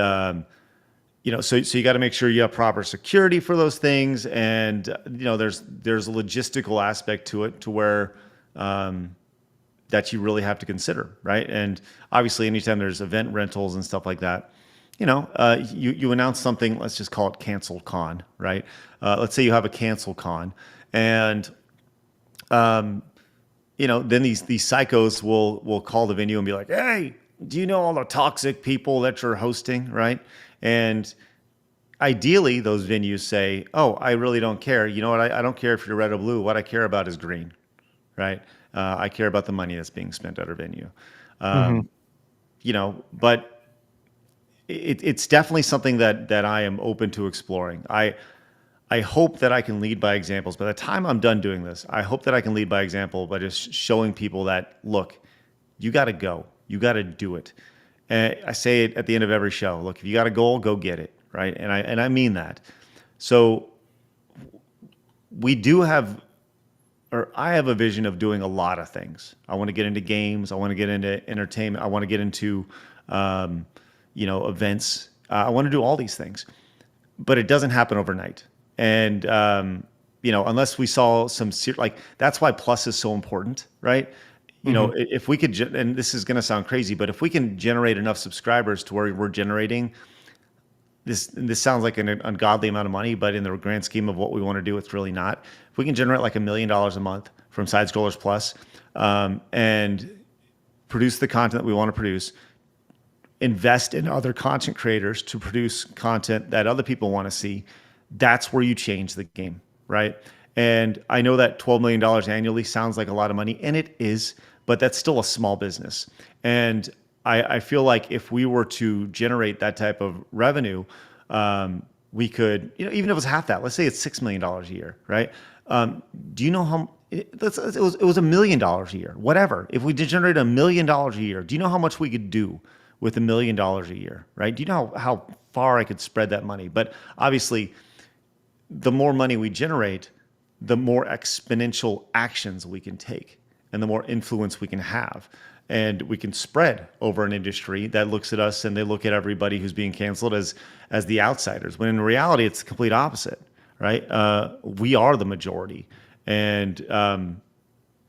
so you got to make sure you have proper security for those things, and there's a logistical aspect to it to where that you really have to consider, right? And obviously, anytime there's event rentals and stuff like that, you announce something. Let's just call it cancel con, right? Let's say you have a cancel con, and then these psychos will call the venue and be like, "Hey, do you know all the toxic people that you're hosting, right?" And ideally, those venues say, "Oh, I really don't care. You know what? I don't care if you're red or blue. What I care about is green, right? I care about the money that's being spent at our venue." Hmm. But it's definitely something that I am open to exploring. I hope that I can lead by examples. By the time I'm done doing this, I hope that I can lead by example by just showing people that, look, you got to go. You got to do it. And I say it at the end of every show. Look, if you got a goal, go get it, right? And I mean that. So we do have, or I have a vision of doing a lot of things. I want to get into games. I want to get into entertainment. I want to get into, events. I want to do all these things, but it doesn't happen overnight. And unless we saw some like that's why Plus is so important, right? Hmm. If we could, and this is going to sound crazy, but if we can generate enough subscribers to where we're generating this sounds like an ungodly amount of money, but in the grand scheme of what we want to do, it's really not. If we can generate like $1 million a month from Side Scrollers Plus, and produce the content that we want to produce, invest in other content creators to produce content that other people want to see, that's where you change the game, right? And I know that $12 million annually sounds like a lot of money, and it is, but that's still a small business. And I feel like if we were to generate that type of revenue, we could, even if it was half that, let's say it's $6 million a year, right? Do you know how it was $1 million a year, whatever. If we did generate $1 million a year, do you know how much we could do with $1 million a year, right? Do you know how far I could spread that money? But obviously, the more money we generate, the more exponential actions we can take and the more influence we can have. And we can spread over an industry that looks at us and they look at everybody who's being canceled as the outsiders. When in reality, it's the complete opposite, right? We are the majority. And,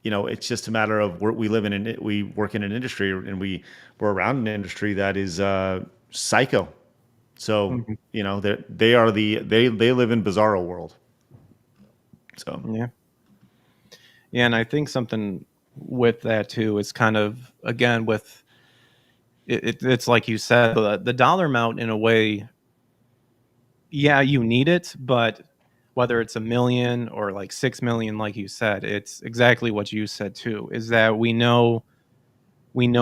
it's just a matter of we live in we work in an industry and we're around an industry that is psycho. So, Hmm. they live in bizarro world. So, Yeah. Yeah, and I think something with that too is kind of again with it's like you said, the dollar amount in a way, yeah, you need it, but whether it's 1 million or like 6 million, like you said, it's exactly what you said too, is that we know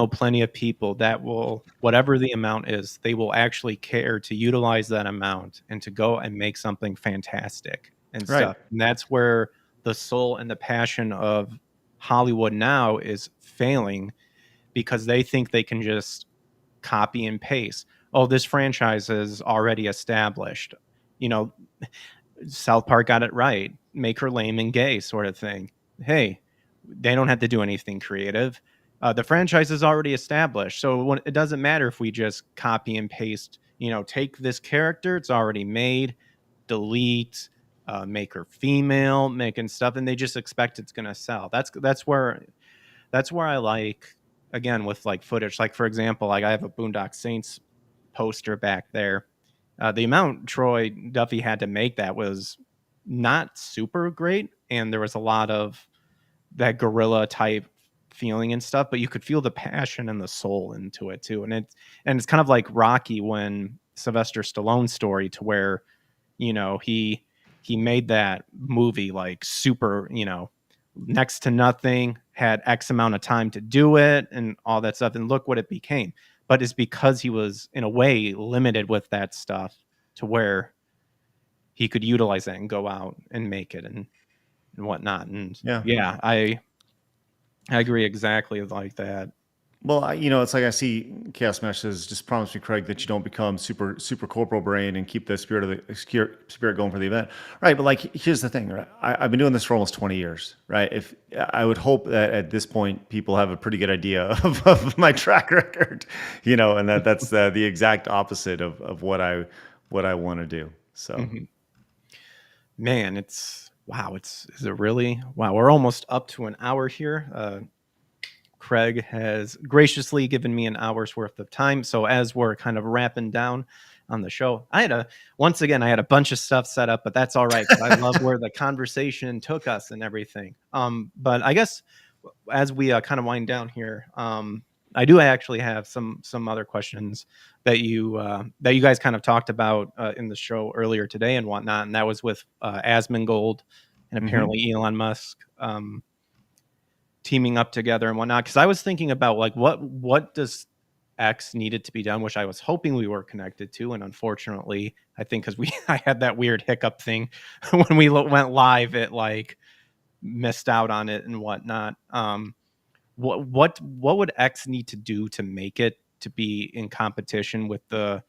plenty of people that will, whatever the amount is, they will actually care to utilize that amount and to go and make something fantastic and right. stuff. And that's where the soul and the passion of Hollywood now is failing because they think they can just copy and paste. Oh, this franchise is already established. You know, South Park got it right. Make her lame and gay, sort of thing. Hey, they don't have to do anything creative. The franchise is already established, so it doesn't matter if we just copy and paste. Take this character; it's already made. Delete, make her female, making stuff, and they just expect it's going to sell. That's where I like, again, with like footage. Like for example, like I have a Boondock Saints poster back there. The amount Troy Duffy had to make that was not super great, and there was a lot of that guerrilla type feeling and stuff, but you could feel the passion and the soul into it too. And it's kind of like Rocky when Sylvester Stallone's story, to where he made that movie like super, next to nothing, had X amount of time to do it and all that stuff, and look what it became. But it's because he was in a way limited with that stuff, to where he could utilize that and go out and make it and whatnot. And Yeah. yeah, I agree exactly like that. Well, it's like I see Chaos Mesh says, just promise me, Craig, that you don't become super corporal brain and keep the spirit going for the event, right? But like, here's the thing, right? I've been doing this for almost 20 years, right? If I would hope that at this point people have a pretty good idea of my track record, and that's the exact opposite of what I want to do. So. Mhm. Man, it's wow. Is it really? Wow, we're almost up to an hour here. Craig has graciously given me an hour's worth of time. So as we're kind of wrapping down on the show, once again I had a bunch of stuff set up, but that's all right. I love where the conversation took us and everything. But I guess as we kind of wind down here, I do actually have some other questions that you guys kind of talked about in the show earlier today and whatnot, and that was with Asmongold and Mhm. apparently Elon Musk. Teaming up together and whatnot. Because I was thinking about like what does X needed to be done, which I was hoping we were connected to, and unfortunately, I think because we I had that weird hiccup thing when we went live, it like missed out on it and whatnot. What would X need to do to make it to be in competition with the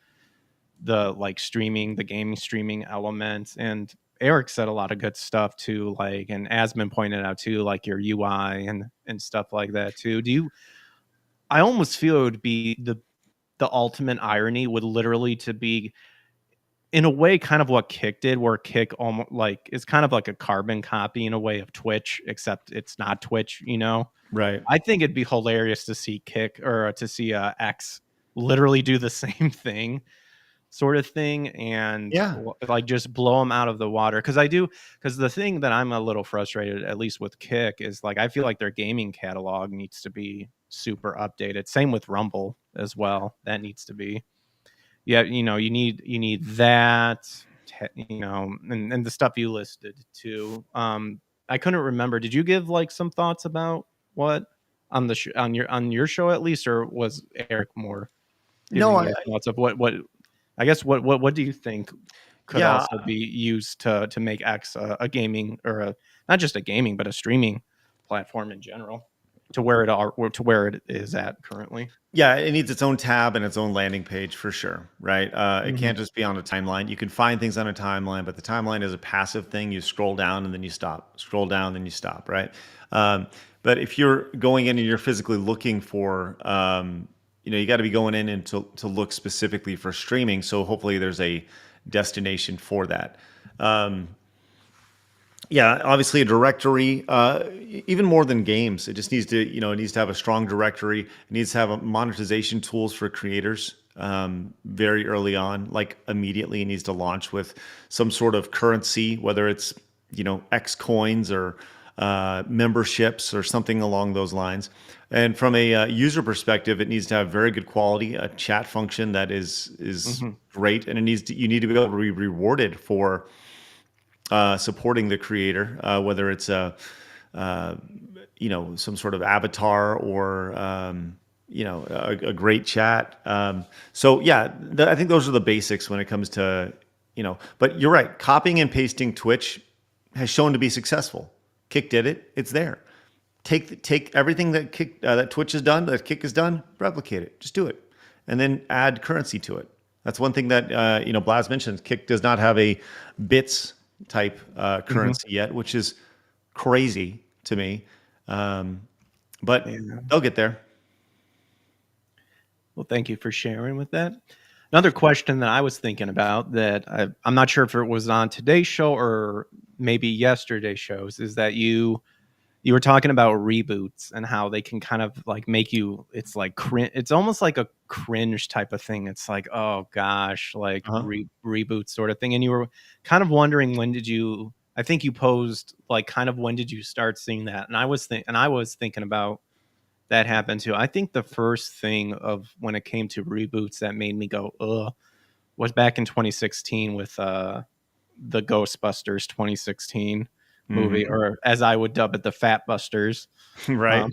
like streaming, the gaming streaming elements? And Eric said a lot of good stuff too, like, and Asman pointed out too, like your UI and stuff like that too. I almost feel it would be the ultimate irony would literally to be in a way kind of what Kick did, where Kick almost like is kind of like a carbon copy in a way of Twitch, except it's not Twitch, you know. Right. I think it'd be hilarious to see Kick or to see X literally do the same thing sort of thing and Yeah. like just blow them out of the water because the thing that I'm a little frustrated at least with Kick is like I feel like their gaming catalog needs to be super updated, same with Rumble as well, that needs to be, yeah, you need that, and the stuff you listed too. I couldn't remember, did you give like some thoughts about what on the on your show at least, or was Eric more No, giving your thoughts of what I guess what do you think could yeah. also be used to make X a gaming or a not just a gaming but a streaming platform in general to where it are or to where it is at currently? Yeah, it needs its own tab and its own landing page for sure, right? It Mhm. can't just be on a timeline. You can find things on a timeline, but the timeline is a passive thing. You scroll down and then you stop. Scroll down, then you stop, right? Um, but if you're going in and you're physically looking for, you got to be going in and to look specifically for streaming. So hopefully there's a destination for that. Um, yeah, obviously a directory, even more than games. It just needs to, it needs to have a strong directory. It needs to have a monetization tools for creators very early on, like immediately. It needs to launch with some sort of currency, whether it's, X coins or memberships or something along those lines. And from a user perspective, it needs to have very good quality, a chat function that is Mhm. great, and you need to be able to be rewarded for supporting the creator, whether it's some sort of avatar or a great chat. So yeah, I think those are the basics when it comes to But you're right, copying and pasting Twitch has shown to be successful. Kick did it; it's there. Take everything that that Twitch has done, that Kick has done, replicate it. Just do it, and then add currency to it. That's one thing that Blaz mentioned. Kick does not have a bits type Mhm. currency yet, which is crazy to me. But Yeah. they'll get there. Well, thank you for sharing with that. Another question that I was thinking about that I'm not sure if it was on today's show or maybe yesterday's shows is that you were talking about reboots and how they can kind of like make you it's like it's almost like a cringe type of thing. It's like, oh gosh, like Uh-huh. reboot sort of thing. And you were kind of wondering when did you I think you posed like kind of when did you start seeing that? And I was thinking about that happen too. I think the first thing of when it came to reboots that made me go, ugh, was back in 2016 with the Ghostbusters 2016 movie, Hmm. or as I would dub it, the Fat Busters, Right. um,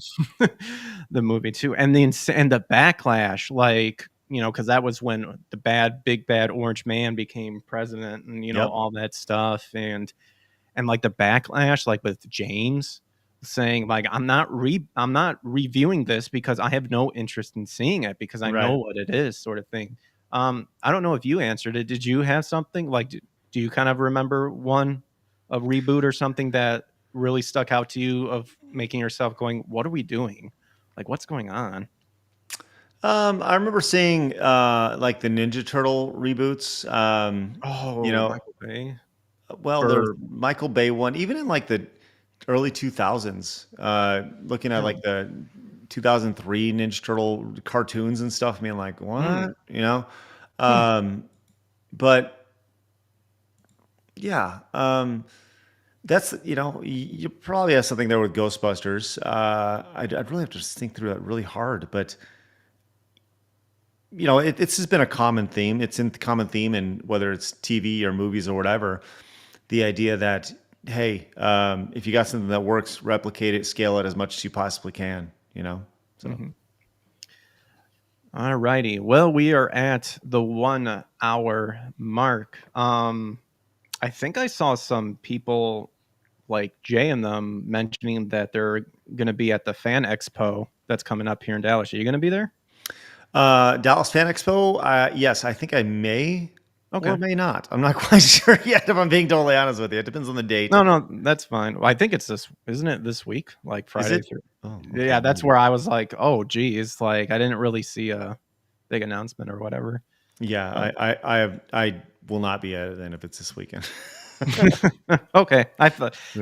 the movie too, and the backlash, like because that was when the big bad orange man became president, and Yep. all that stuff, and like the backlash, like with James. saying like I'm not reviewing this because I have no interest in seeing it because I Right. know what it is, sort of thing. I don't know if you answered it. Did you have something like? Do you kind of remember a reboot or something that really stuck out to you of making yourself going, "What are we doing? Like, what's going on?" I remember seeing like the Ninja Turtle reboots. You Oh, know, Michael Bay well, there's or Michael Bay one, even in like the early 2000s. Looking at oh, like the 2003 Ninja Turtle cartoons and stuff, being like, hmm, what? hmm. Um, but yeah, that's you probably have something there with Ghostbusters. I'd really have to just think through that really hard, but it's just been a common theme. It's in the common theme, and whether it's TV or movies or whatever, the idea that hey, if you got something that works, replicate it, scale it as much as you possibly can. So Mhm. All righty. Well, we are at the 1 hour mark. I think I saw some people like Jay and them mentioning that they're going to be at the Fan Expo that's coming up here in Dallas. Are you going to be there? Dallas Fan Expo, yes, I think I may or Okay. may not. I'm not quite sure yet. If I'm being totally honest with you, it depends on the date. No, no, that's fine. Well, I think it's isn't it this week? Like Is Friday it? through. Oh, okay. Yeah, that's where I was like, oh, geez. Like, I didn't really see a big announcement or whatever. Yeah, But I will not be at it then if it's this weekend. okay, Yeah.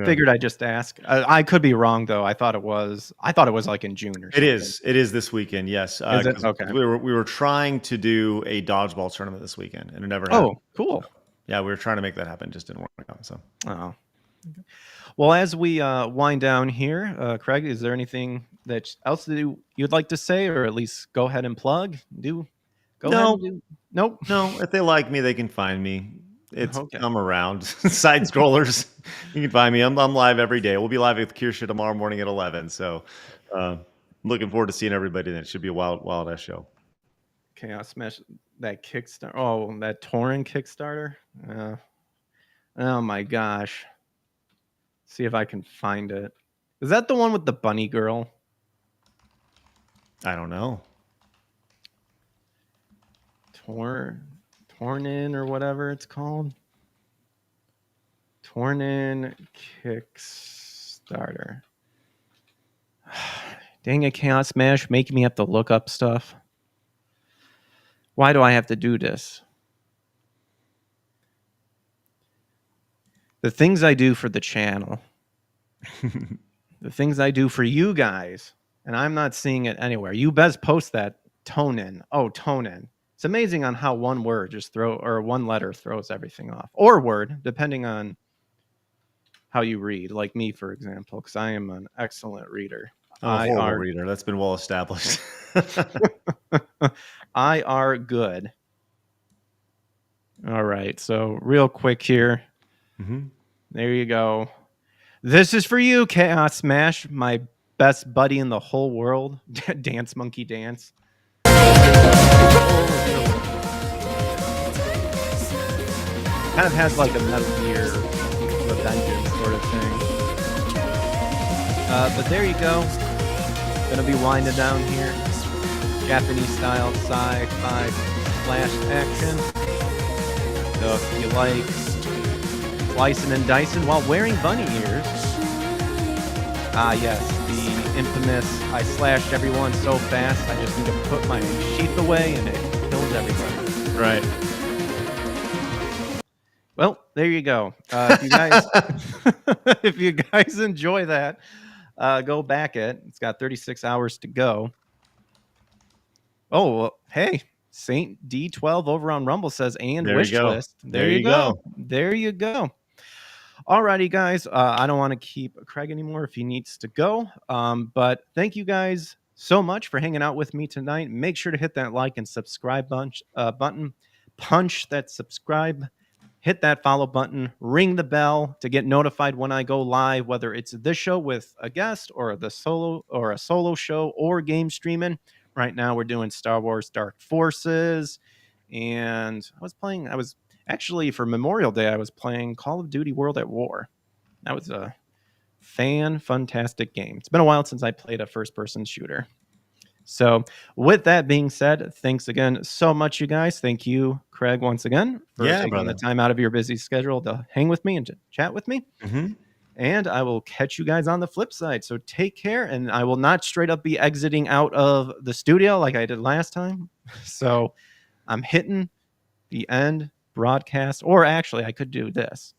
figured I'd just ask. I could be wrong though. I thought it was like in June or It something. is. It is this weekend. Yes, Is it because okay? we were trying to do a dodgeball tournament this weekend, and it never happened. Oh, cool. Yeah, we were trying to make that happen, just didn't work out. So, Oh, well, as we wind down here, Craig, is there anything else that you'd like to say, or at least go ahead and plug? Go ahead and no, do. Nope. no. If they like me, they can find me. Okay. I'm around. Side scrollers, you can find me. I'm live every day. We'll be live with Kirsha tomorrow morning at 11. So, uh, looking forward to seeing everybody. Then it should be a wild ass show. Chaos Smash that Kickstarter. Oh, that Torrent Kickstarter. Uh, oh my gosh. See if I can find it. Is that the one with the bunny girl? I don't know. Tornin or whatever it's called. Tornin Kickstarter. Dang it, Chaos Smash, making me have to look up stuff. Why do I have to do this? The things I do for the channel, the things I do for you guys, and I'm not seeing it anywhere. You best post that Tonin. Oh, Tonin. It's amazing on how one letter throws everything off, or word, depending on how you read. Like me, for example, because I am an excellent reader. I'm a I horrible are reader. That's been well established. I are good. All right. So real quick here. Hmm. There you go. This is for you, Chaos Smash, my best buddy in the whole world. Dance Monkey Dance. Kind of has like a Metal Gear Revengeance sort of thing. But there you go. Gonna be winding down here. Japanese style sci-fi slash action. So if you like slicing and dicing while wearing bunny ears. Yes, the infamous I slashed everyone so fast I just need to put my sheath away and it kills everybody. Right. Well, there you go. If you guys if you guys enjoy that, go back it. It's got 36 hours to go. Oh, well, hey, Saint D12 over on Rumble says and There you wish go. list. There There you you go. go. There you go. Alrighty, guys. I don't want to keep Craig anymore if he needs to go. But thank you guys so much for hanging out with me tonight. Make sure to hit that like and subscribe button. Punch that subscribe. Hit that follow button. Ring the bell to get notified when I go live, whether it's this show with a guest or a solo show or game streaming. Right now, we're doing Star Wars Dark Forces, and I was actually for Memorial Day. I was playing Call of Duty World at War. That was fantastic game. It's been a while since I played a first-person shooter. So with that being said, thanks again so much, you guys. Thank you, Craig, once again for Yeah, taking brother. the time out of your busy schedule to hang with me and to chat with me. Mhm. And I will catch you guys on the flip side. So take care, and I will not straight up be exiting out of the studio like I did last time. So I'm hitting the end broadcast, or actually I could do this.